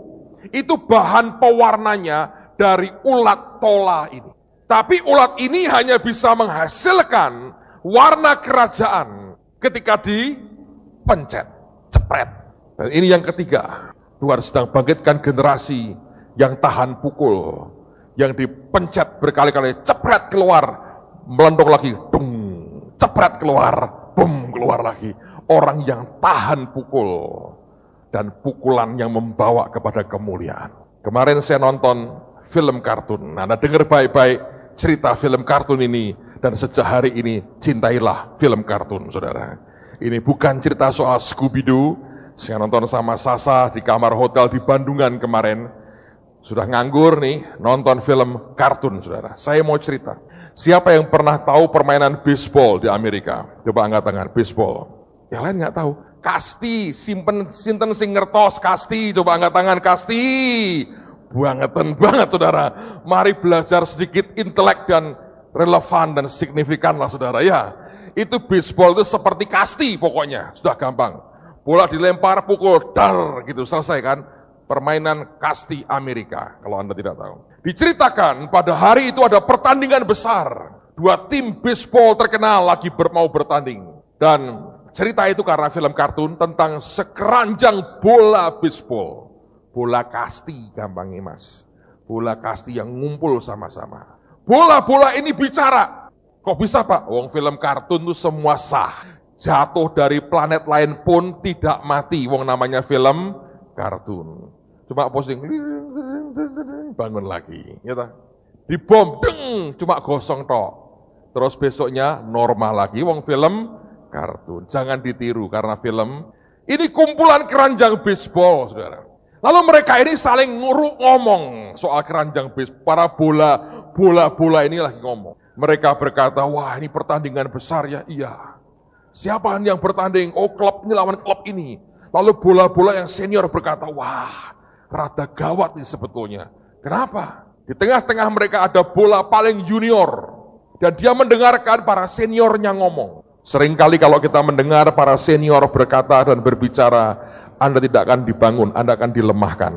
itu bahan pewarnanya dari ulat tola ini. Tapi ulat ini hanya bisa menghasilkan warna kerajaan ketika dipencet, cepret. Dan ini yang ketiga, Tuhan sedang bangkitkan generasi yang tahan pukul, yang dipencet berkali-kali, cepret keluar, melendong lagi, dung, cepret keluar, bum, keluar lagi. Orang yang tahan pukul dan pukulan yang membawa kepada kemuliaan. Kemarin saya nonton film kartun. Anda dengar baik-baik cerita film kartun ini, dan sejak hari ini cintailah film kartun, saudara. Ini bukan cerita soal Scooby-Doo. Saya nonton sama Sasa di kamar hotel di Bandungan kemarin. Sudah nganggur nih, nonton film kartun, saudara. Saya mau cerita. Siapa yang pernah tahu permainan baseball di Amerika? Coba angkat tangan, baseball. Yang lain nggak tahu. Kasti, sinten sing ngertos kasti, coba angkat tangan, kasti. Bangetan banget, saudara. Mari belajar sedikit intelek dan relevan dan signifikan lah, saudara. Ya, itu baseball itu seperti kasti pokoknya, sudah gampang. Bola dilempar, pukul, dar, gitu, selesai kan. Permainan kasti Amerika, kalau Anda tidak tahu. Diceritakan pada hari itu ada pertandingan besar. Dua tim baseball terkenal lagi mau bertanding. Dan cerita itu karena film kartun tentang sekeranjang bola baseball. Bola kasti, gampangnya mas. Bola kasti yang ngumpul sama-sama. Bola-bola ini bicara. Kok bisa Pak? Wong film kartun itu semua sah. Jatuh dari planet lain pun tidak mati. Wong namanya film kartun. Cuma posting, bangun lagi. Ya, dibom, deng, cuma gosong tok. Terus besoknya normal lagi. Wong film kartun. Jangan ditiru karena film. Ini kumpulan keranjang baseball, saudara. Lalu mereka ini saling ngomong soal keranjang baseball. Para bola ini lagi ngomong. Mereka berkata, wah ini pertandingan besar ya. Iya. Siapa yang bertanding? Oh klub ini lawan klub ini. Lalu bola-bola yang senior berkata, wah rada gawat nih sebetulnya. Kenapa? Di tengah-tengah mereka ada bola paling junior. Dan dia mendengarkan para seniornya ngomong. Seringkali kalau kita mendengar para senior berkata dan berbicara, Anda tidak akan dibangun, Anda akan dilemahkan.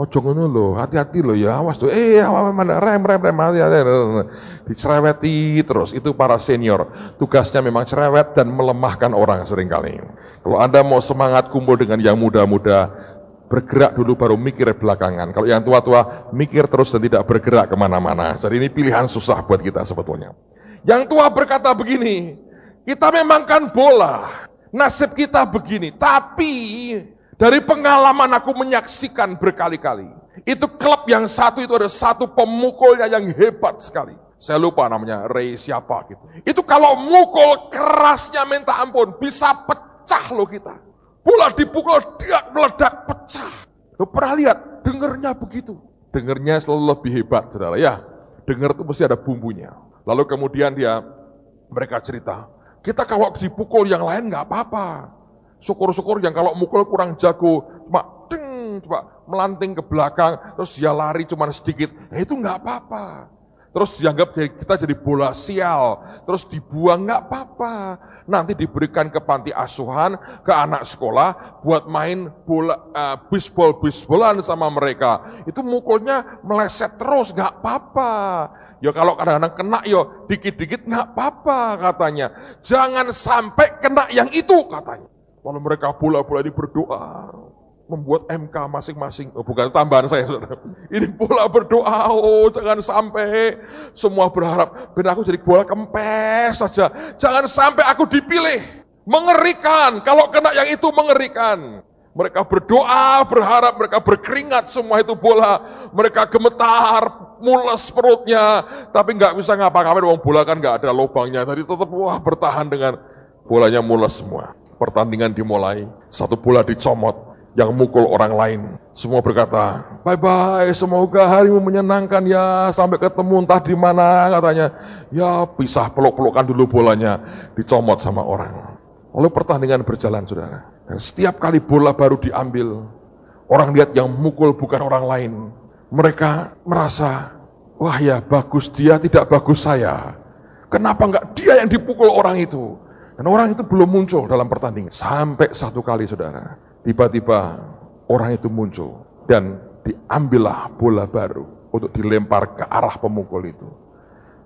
Oh jangan loh, hati-hati loh ya, awas tuh, rem, hati-hati. Dicereweti terus, itu para senior. Tugasnya memang cerewet dan melemahkan orang seringkali. Kalau Anda mau semangat kumpul dengan yang muda-muda, bergerak dulu baru mikir belakangan. Kalau yang tua-tua, mikir terus dan tidak bergerak kemana-mana. Jadi ini pilihan susah buat kita sebetulnya. Yang tua berkata begini, kita memang kan bola, nasib kita begini, tapi dari pengalaman aku menyaksikan berkali-kali, itu klub yang satu itu ada satu pemukulnya yang hebat sekali. Saya lupa namanya, Ray siapa gitu. Itu kalau mukul kerasnya minta ampun, bisa pecah loh kita. Bola dipukul, dia meledak, pecah. Lo pernah lihat, dengernya begitu. Dengernya selalu lebih hebat, saudara. Ya, denger itu mesti ada bumbunya. Lalu kemudian mereka cerita, kita kalau dipukul yang lain nggak apa-apa. Syukur-syukur yang kalau mukul kurang jago, cuma melanting ke belakang, terus dia lari cuma sedikit, itu nggak apa-apa. Terus dianggap kita jadi bola sial, terus dibuang nggak apa-apa. Nanti diberikan ke panti asuhan, ke anak sekolah, buat main bola baseball-baseballan sama mereka. Itu mukulnya meleset terus, nggak apa-apa. Ya kalau kadang-kadang kena, yo dikit-dikit nggak apa-apa katanya. Jangan sampai kena yang itu katanya. Lalu mereka bola-bola ini berdoa, membuat MK masing-masing. Oh, bukan tambahan saya, saudara. Ini bola berdoa, oh jangan sampai. Semua berharap, ben aku jadi bola kempes saja. Jangan sampai aku dipilih. Mengerikan, kalau kena yang itu mengerikan. Mereka berdoa, berharap, mereka berkeringat semua itu bola. Mereka gemetar, mules perutnya. Tapi nggak bisa ngapa-ngapain, wong bola kan nggak ada lubangnya. Tadi tetap bertahan dengan bolanya mules semua. Pertandingan dimulai, satu bola dicomot, yang mukul orang lain. Semua berkata, bye-bye, semoga harimu menyenangkan ya, sampai ketemu entah di mana katanya. Ya pisah, peluk-pelukan dulu bolanya, dicomot sama orang. Lalu pertandingan berjalan, saudara. Dan setiap kali bola baru diambil, orang lihat yang mukul bukan orang lain. Mereka merasa, wah ya bagus dia, tidak bagus saya. Kenapa enggak dia yang dipukul orang itu? Dan orang itu belum muncul dalam pertandingan. Sampai satu kali saudara, tiba-tiba orang itu muncul. Dan diambillah bola baru untuk dilempar ke arah pemukul itu.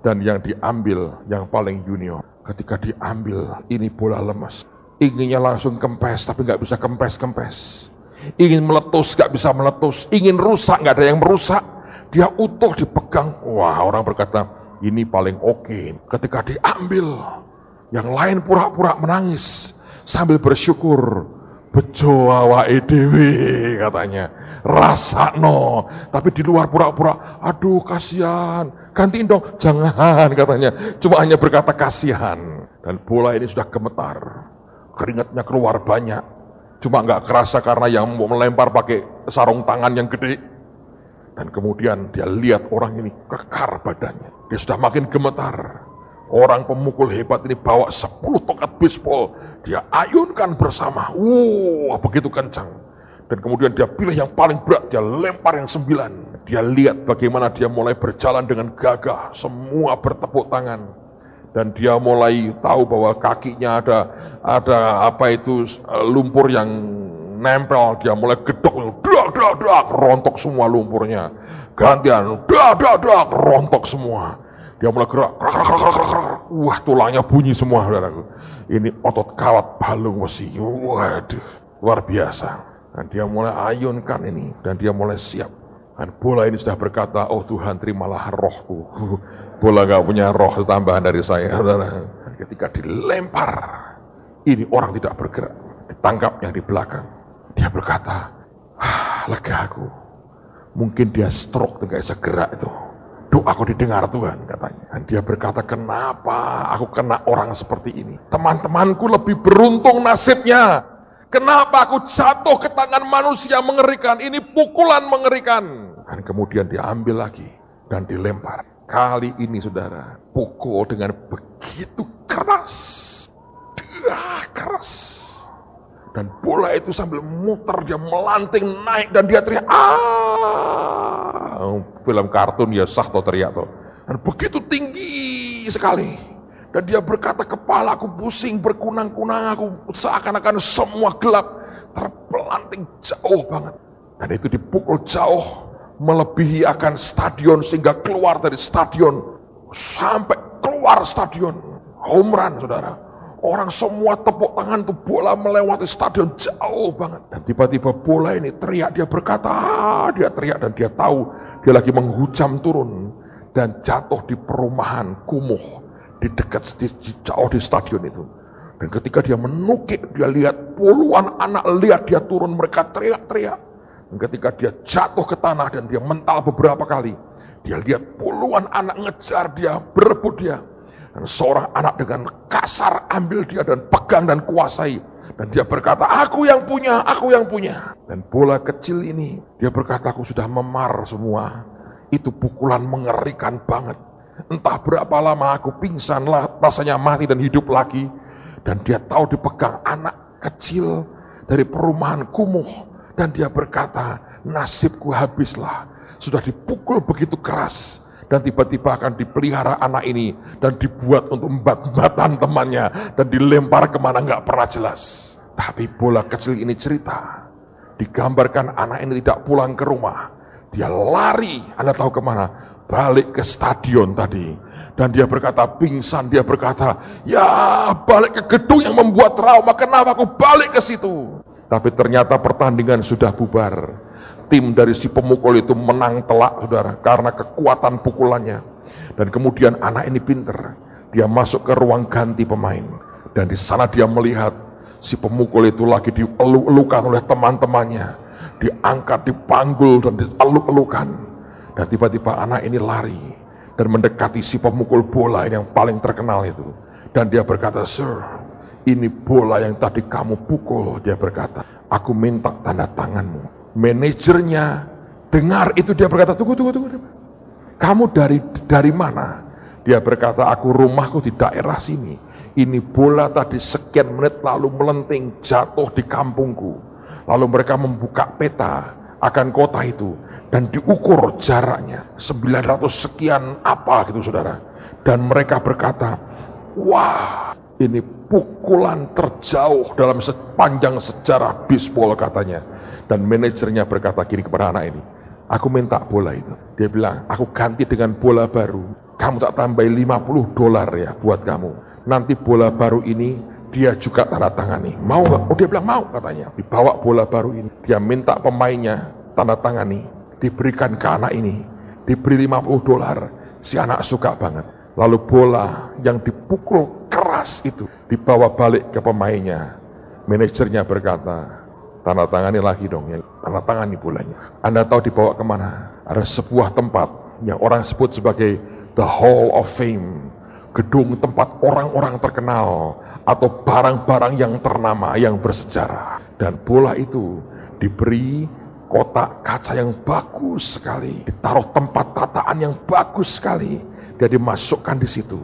Dan yang diambil yang paling junior. Ketika diambil, ini bola lemas. Inginnya langsung kempes, tapi gak bisa kempes-kempes. Ingin meletus, gak bisa meletus. Ingin rusak, gak ada yang merusak. Dia utuh dipegang. Wah, orang berkata, ini paling oke. Ketika diambil, yang lain pura-pura menangis sambil bersyukur. Bejo awake dhewe katanya. Rasakno, tapi di luar pura-pura, aduh kasihan. Gantiin dong, jangan katanya. Cuma hanya berkata kasihan. Dan bola ini sudah gemetar. Keringatnya keluar banyak. Cuma nggak kerasa karena yang mau melempar pakai sarung tangan yang gede. Dan kemudian dia lihat orang ini kekar badannya. Dia sudah makin gemetar. Orang pemukul hebat ini bawa 10 tongkat baseball. Dia ayunkan bersama. Begitu kencang. Dan kemudian dia pilih yang paling berat. Dia lempar yang 9. Dia lihat bagaimana dia mulai berjalan dengan gagah. Semua bertepuk tangan. Dan dia mulai tahu bahwa kakinya ada lumpur yang nempel. Dia mulai gedok, dak, rontok semua lumpurnya. Gantian, dak, rontok semua. Dia mulai gerak, wah tulangnya bunyi semua, saudaraku. Ini otot kawat balung besi, waduh, luar biasa. Dan dia mulai ayunkan ini, dan dia mulai siap. Dan bola ini sudah berkata, oh Tuhan terimalah rohku. Bola gak punya roh, tambahan dari saya. Dan ketika dilempar, ini orang tidak bergerak. Ditangkapnya di belakang. Dia berkata, lega aku. Mungkin dia stroke, tidak bisa gerak itu. Doaku didengar Tuhan, katanya. Dan dia berkata, kenapa aku kena orang seperti ini? Teman-temanku lebih beruntung nasibnya. Kenapa aku jatuh ke tangan manusia mengerikan? Ini pukulan mengerikan. Dan kemudian diambil lagi dan dilempar. Kali ini saudara, pukul dengan begitu keras. Keras. Dan bola itu sambil muter, dia melanting naik dan dia teriak, film kartun ya sah toh teriak toh. Dan begitu tinggi sekali. Dan dia berkata, kepalaku pusing, berkunang-kunang, aku seakan-akan semua gelap, terpelanting jauh banget. Dan itu dipukul jauh, melebihi akan stadion, sehingga keluar dari stadion, sampai keluar stadion, home run saudara. Orang semua tepuk tangan tuh, bola melewati stadion jauh banget. Dan tiba-tiba bola ini teriak, dia berkata, dia teriak dan dia tahu, dia lagi menghujam turun, dan jatuh di perumahan kumuh. Di dekat jauh di stadion itu. Dan ketika dia menukik, dia lihat puluhan anak lihat dia turun, mereka teriak-teriak. Dan ketika dia jatuh ke tanah dan dia mental beberapa kali, dia lihat puluhan anak ngejar dia, berebut dia. Dan seorang anak dengan kasar ambil dia dan pegang dan kuasai. Dan dia berkata, aku yang punya, aku yang punya. Dan bola kecil ini, dia berkata, aku sudah memar semua. Itu pukulan mengerikan banget. Entah berapa lama aku pingsan lah, rasanya mati dan hidup lagi. Dan dia tahu dipegang anak kecil dari perumahan kumuh. Dan dia berkata, nasibku habislah. Sudah dipukul begitu keras. Dan tiba-tiba akan dipelihara anak ini. Dan dibuat untuk embat-embatan temannya. Dan dilempar kemana gak pernah jelas. Tapi bola kecil ini cerita. Digambarkan anak ini tidak pulang ke rumah. Dia lari, Anda tahu kemana? Balik ke stadion tadi. Dan dia berkata pingsan, dia berkata, ya balik ke gedung yang membuat trauma, kenapa aku balik ke situ? Tapi ternyata pertandingan sudah bubar. Tim dari si pemukul itu menang telak saudara, karena kekuatan pukulannya. Dan kemudian anak ini pinter, dia masuk ke ruang ganti pemain. Dan di sana dia melihat si pemukul itu lagi dieluk-elukan oleh teman-temannya. Diangkat, dipanggul dan dieluk-elukan. Dan tiba-tiba anak ini lari dan mendekati si pemukul bola yang paling terkenal itu. Dan dia berkata, sir, ini bola yang tadi kamu pukul. Dia berkata, aku minta tanda tanganmu. Manajernya dengar itu, dia berkata, tunggu. Kamu dari mana? Dia berkata, aku rumahku di daerah sini. Ini bola tadi sekian menit lalu melenting jatuh di kampungku. Lalu mereka membuka peta akan kota itu. Dan diukur jaraknya 900 sekian apa gitu saudara. Dan mereka berkata, wah Ini pukulan terjauh dalam sepanjang sejarah bisbol katanya. Dan manajernya berkata gini kepada anak ini, aku minta bola itu. Dia bilang, aku ganti dengan bola baru. Kamu tak tambahin $50 ya buat kamu. Nanti bola baru ini dia juga tanda tangani. Mau gak? Oh, dia bilang mau katanya. Dibawa bola baru ini. Dia minta pemainnya tanda tangani. Diberikan ke anak ini. Diberi $50. Si anak suka banget. Lalu bola yang dipukul keras itu dibawa balik ke pemainnya. Manajernya berkata, tanda tangani lagi dong, ya. Tanda tangani bolanya. Anda tahu dibawa kemana? Ada sebuah tempat yang orang sebut sebagai The Hall of Fame. Gedung tempat orang-orang terkenal atau barang-barang yang ternama, yang bersejarah. Dan bola itu diberi kotak kaca yang bagus sekali. Ditaruh tempat tataan yang bagus sekali. Dia dimasukkan di situ.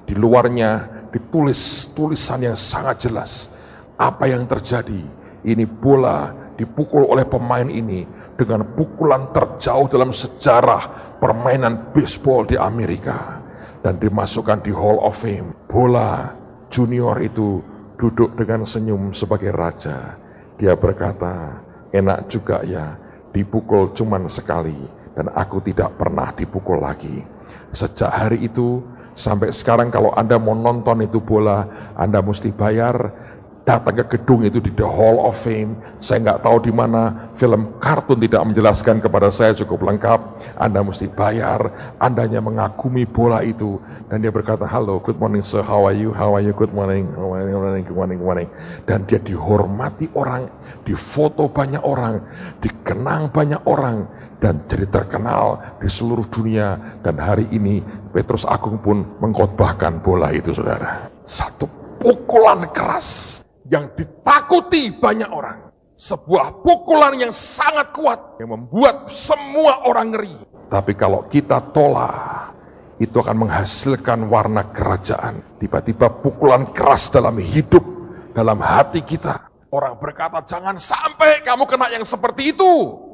Di luarnya ditulis tulisan yang sangat jelas. Apa yang terjadi? Ini bola dipukul oleh pemain ini dengan pukulan terjauh dalam sejarah permainan baseball di Amerika. Dan dimasukkan di Hall of Fame. Bola junior itu duduk dengan senyum sebagai raja. Dia berkata, enak juga ya, dipukul cuman sekali. Dan aku tidak pernah dipukul lagi. Sejak hari itu sampai sekarang kalau Anda mau nonton itu bola, Anda mesti bayar. Datang ke gedung itu di The Hall of Fame. Saya nggak tahu di mana, film kartun tidak menjelaskan kepada saya cukup lengkap. Anda mesti bayar. Anda hanya mengagumi bola itu. Dan dia berkata, halo, good morning sir, how are you? How are you? Good morning, good morning. Dan dia dihormati orang, difoto banyak orang, dikenang banyak orang. Dan jadi terkenal di seluruh dunia. Dan hari ini Petrus Agung pun mengkhotbahkan bola itu, saudara. Satu pukulan keras yang ditakuti banyak orang. Sebuah pukulan yang sangat kuat yang membuat semua orang ngeri. Tapi kalau kita tolak, itu akan menghasilkan warna kerajaan. Tiba-tiba pukulan keras dalam hidup, dalam hati kita. Orang berkata, jangan sampai kamu kena yang seperti itu.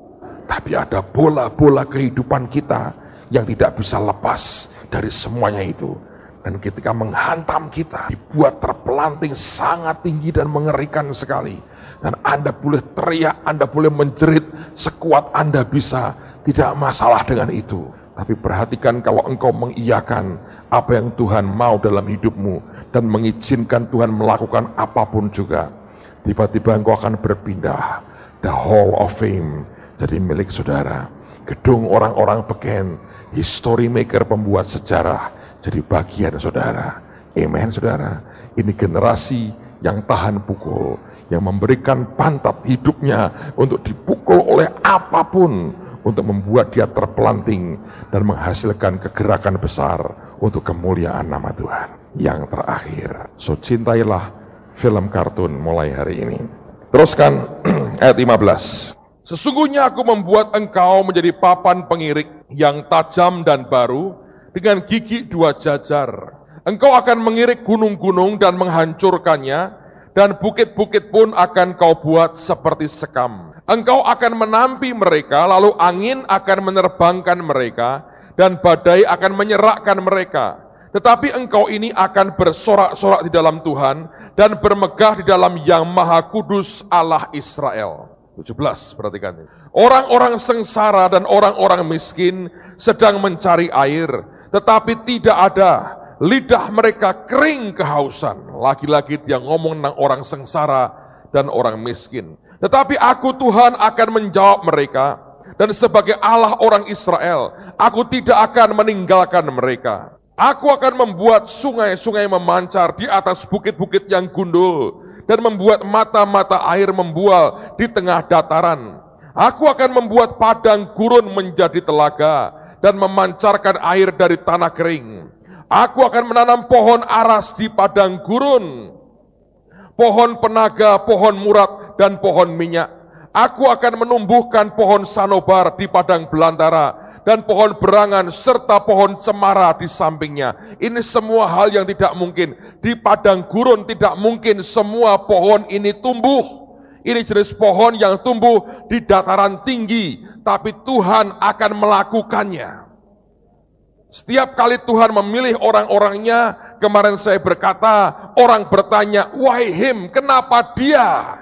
Tapi ada bola-bola kehidupan kita yang tidak bisa lepas dari semuanya itu. Dan ketika menghantam kita, dibuat terpelanting sangat tinggi dan mengerikan sekali. Dan Anda boleh teriak, Anda boleh menjerit sekuat Anda bisa. Tidak masalah dengan itu. Tapi perhatikan kalau engkau mengiyakan apa yang Tuhan mau dalam hidupmu. Dan mengizinkan Tuhan melakukan apapun juga. Tiba-tiba engkau akan berpindah. The Hall of Fame jadi milik saudara. Gedung orang-orang beken, history maker, pembuat sejarah, jadi bagian saudara. Amen saudara. Ini generasi yang tahan pukul, yang memberikan pantat hidupnya untuk dipukul oleh apapun, untuk membuat dia terpelanting dan menghasilkan kegerakan besar untuk kemuliaan nama Tuhan. Yang terakhir, so cintailah film kartun mulai hari ini. Teruskan ayat 15. Sesungguhnya aku membuat engkau menjadi papan pengirik yang tajam dan baru dengan gigi 2 jajar. Engkau akan mengirik gunung-gunung dan menghancurkannya, dan bukit-bukit pun akan kau buat seperti sekam. Engkau akan menampi mereka, lalu angin akan menerbangkan mereka, dan badai akan menyerakkan mereka. Tetapi engkau ini akan bersorak-sorak di dalam Tuhan, dan bermegah di dalam Yang Maha Kudus Allah Israel. 17, perhatikan ini. Orang-orang sengsara dan orang-orang miskin sedang mencari air, tetapi tidak ada. Lidah mereka kering kehausan. Lagi-lagi dia ngomong tentang orang sengsara dan orang miskin. Tetapi aku Tuhan akan menjawab mereka, dan sebagai Allah orang Israel, aku tidak akan meninggalkan mereka. Aku akan membuat sungai-sungai memancar di atas bukit-bukit yang gundul, dan membuat mata-mata air membual di tengah dataran. Aku akan membuat padang gurun menjadi telaga, dan memancarkan air dari tanah kering. Aku akan menanam pohon aras di padang gurun, pohon penaga, pohon murat, dan pohon minyak. Aku akan menumbuhkan pohon sanobar di padang belantara, dan pohon berangan serta pohon cemara di sampingnya. Ini semua hal yang tidak mungkin. Di padang gurun tidak mungkin semua pohon ini tumbuh. Ini jenis pohon yang tumbuh di dataran tinggi, tapi Tuhan akan melakukannya. Setiap kali Tuhan memilih orang-orangnya, kemarin saya berkata, orang bertanya, why him, kenapa dia?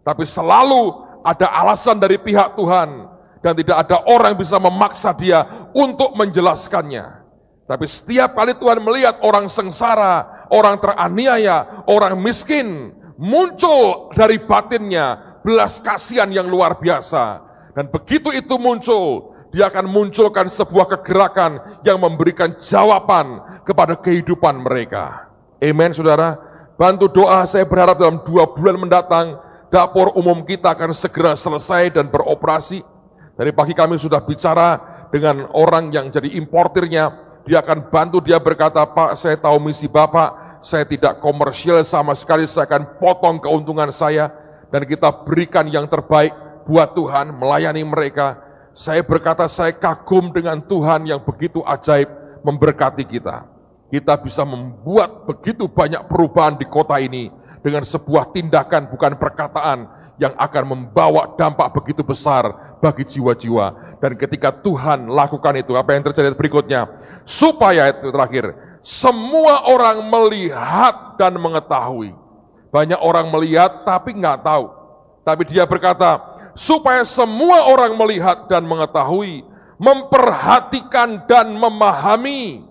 Tapi selalu ada alasan dari pihak Tuhan, dan tidak ada orang yang bisa memaksa dia untuk menjelaskannya. Tapi setiap kali Tuhan melihat orang sengsara, orang teraniaya, orang miskin, muncul dari batinnya belas kasihan yang luar biasa. Dan begitu itu muncul, dia akan munculkan sebuah kegerakan yang memberikan jawaban kepada kehidupan mereka. Amen, saudara. Bantu doa, saya berharap dalam 2 bulan mendatang, dapur umum kita akan segera selesai dan beroperasi. Dari pagi kami sudah bicara dengan orang yang jadi importirnya, dia akan bantu, dia berkata, Pak, saya tahu misi Bapak, saya tidak komersial sama sekali, saya akan potong keuntungan saya, dan kita berikan yang terbaik buat Tuhan, melayani mereka. Saya berkata, saya kagum dengan Tuhan yang begitu ajaib memberkati kita. Kita bisa membuat begitu banyak perubahan di kota ini dengan sebuah tindakan, bukan perkataan, yang akan membawa dampak begitu besar bagi jiwa-jiwa. Dan ketika Tuhan lakukan itu, apa yang terjadi berikutnya? Supaya itu terakhir, semua orang melihat dan mengetahui. Banyak orang melihat tapi nggak tahu. Tapi dia berkata, supaya semua orang melihat dan mengetahui, memperhatikan dan memahami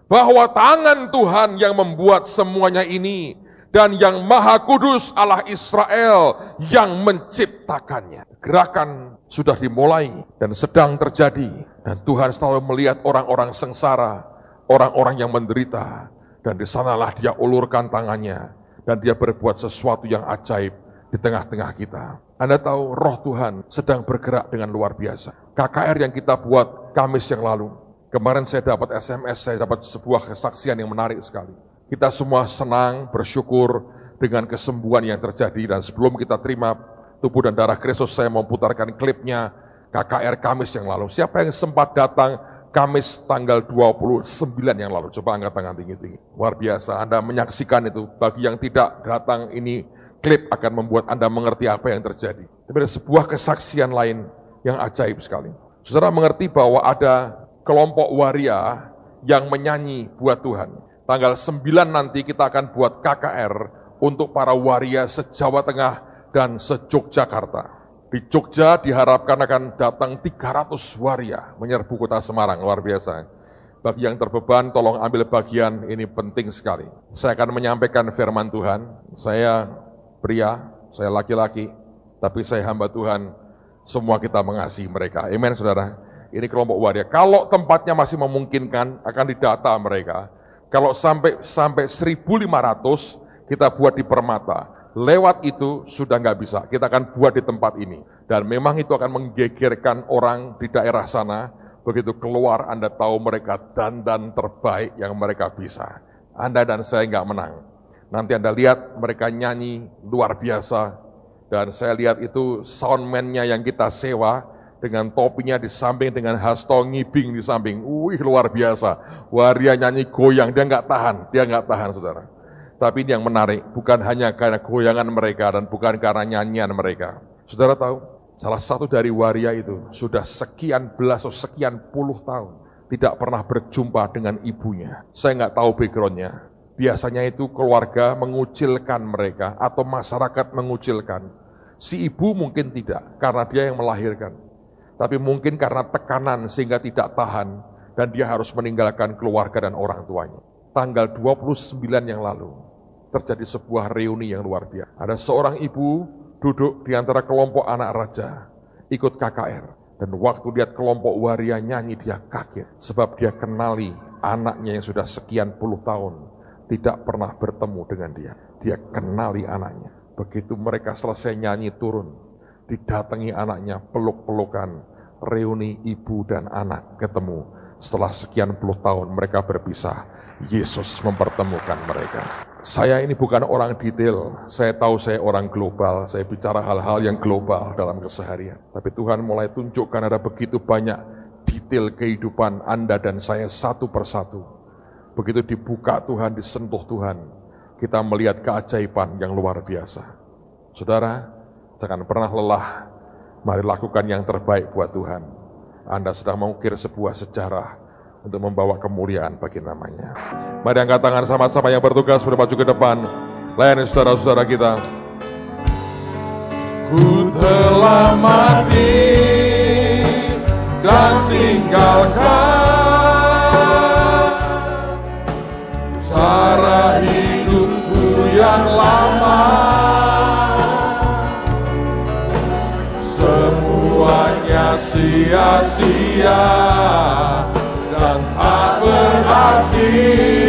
bahwa tangan Tuhan yang membuat semuanya ini, dan yang Maha Kudus Allah Israel yang menciptakannya. Gerakan sudah dimulai dan sedang terjadi, dan Tuhan selalu melihat orang-orang sengsara, orang-orang yang menderita, dan di sanalah dia ulurkan tangannya, dan dia berbuat sesuatu yang ajaib di tengah-tengah kita. Anda tahu roh Tuhan sedang bergerak dengan luar biasa. KKR yang kita buat Kamis yang lalu, kemarin saya dapat SMS, saya dapat sebuah kesaksian yang menarik sekali. Kita semua senang, bersyukur dengan kesembuhan yang terjadi, dan sebelum kita terima tubuh dan darah Kristus, saya mau putarkan klipnya KKR Kamis yang lalu. Siapa yang sempat datang Kamis tanggal 29 yang lalu? Coba angkat tangan tinggi-tinggi. Luar biasa, Anda menyaksikan itu. Bagi yang tidak datang, ini klip akan membuat Anda mengerti apa yang terjadi. Tapi ada sebuah kesaksian lain yang ajaib sekali. Saudara mengerti bahwa ada kelompok waria yang menyanyi buat Tuhan. Tanggal 9 nanti kita akan buat KKR untuk para waria se-Jawa Tengah dan se-Yogyakarta. Di Jogja diharapkan akan datang 300 waria menyerbu kota Semarang, luar biasa. Bagi yang terbeban, tolong ambil bagian, ini penting sekali. Saya akan menyampaikan firman Tuhan. Saya pria, saya laki-laki, tapi saya hamba Tuhan, semua kita mengasihi mereka. Amen, saudara. Ini kelompok waria. Kalau tempatnya masih memungkinkan, akan didata mereka. Kalau sampai 1.500, kita buat di Permata. Lewat itu sudah nggak bisa, kita akan buat di tempat ini. Dan memang itu akan menggegerkan orang di daerah sana. Begitu keluar, Anda tahu mereka dandan terbaik yang mereka bisa. Anda dan saya nggak menang. Nanti Anda lihat mereka nyanyi luar biasa. Dan saya lihat itu soundman-nya yang kita sewa, dengan topinya di samping, dengan hasto ngibing di samping. Luar biasa. Waria nyanyi goyang, dia nggak tahan, saudara. Tapi ini yang menarik, bukan hanya karena goyangan mereka dan bukan karena nyanyian mereka. Saudara tahu, salah satu dari waria itu sudah sekian belas atau sekian puluh tahun tidak pernah berjumpa dengan ibunya. Saya nggak tahu background-nya. Biasanya itu keluarga mengucilkan mereka atau masyarakat mengucilkan. Si ibu mungkin tidak, karena dia yang melahirkan. Tapi mungkin karena tekanan sehingga tidak tahan dan dia harus meninggalkan keluarga dan orang tuanya. Tanggal 29 yang lalu terjadi sebuah reuni yang luar biasa. Ada seorang ibu duduk di antara kelompok anak raja, ikut KKR. Dan waktu lihat kelompok waria nyanyi, dia kaget. Sebab dia kenali anaknya yang sudah sekian puluh tahun tidak pernah bertemu dengan dia. Dia kenali anaknya. Begitu mereka selesai nyanyi turun, didatangi anaknya, peluk-pelukan, reuni ibu dan anak ketemu. Setelah sekian puluh tahun mereka berpisah, Yesus mempertemukan mereka. Saya ini bukan orang detail, saya tahu saya orang global, saya bicara hal-hal yang global dalam keseharian. Tapi Tuhan mulai tunjukkan ada begitu banyak detail kehidupan Anda dan saya satu persatu. Begitu dibuka Tuhan, disentuh Tuhan, kita melihat keajaiban yang luar biasa. Saudara, jangan pernah lelah, mari lakukan yang terbaik buat Tuhan. Anda sedang mengukir sebuah sejarah untuk membawa kemuliaan bagi namanya. Mari angkat tangan sama-sama yang bertugas pada maju ke depan. Layani saudara-saudara kita. Ku telah mati dan tinggalkan cara hidupku yang lama. Semuanya sia-sia dan tak berarti.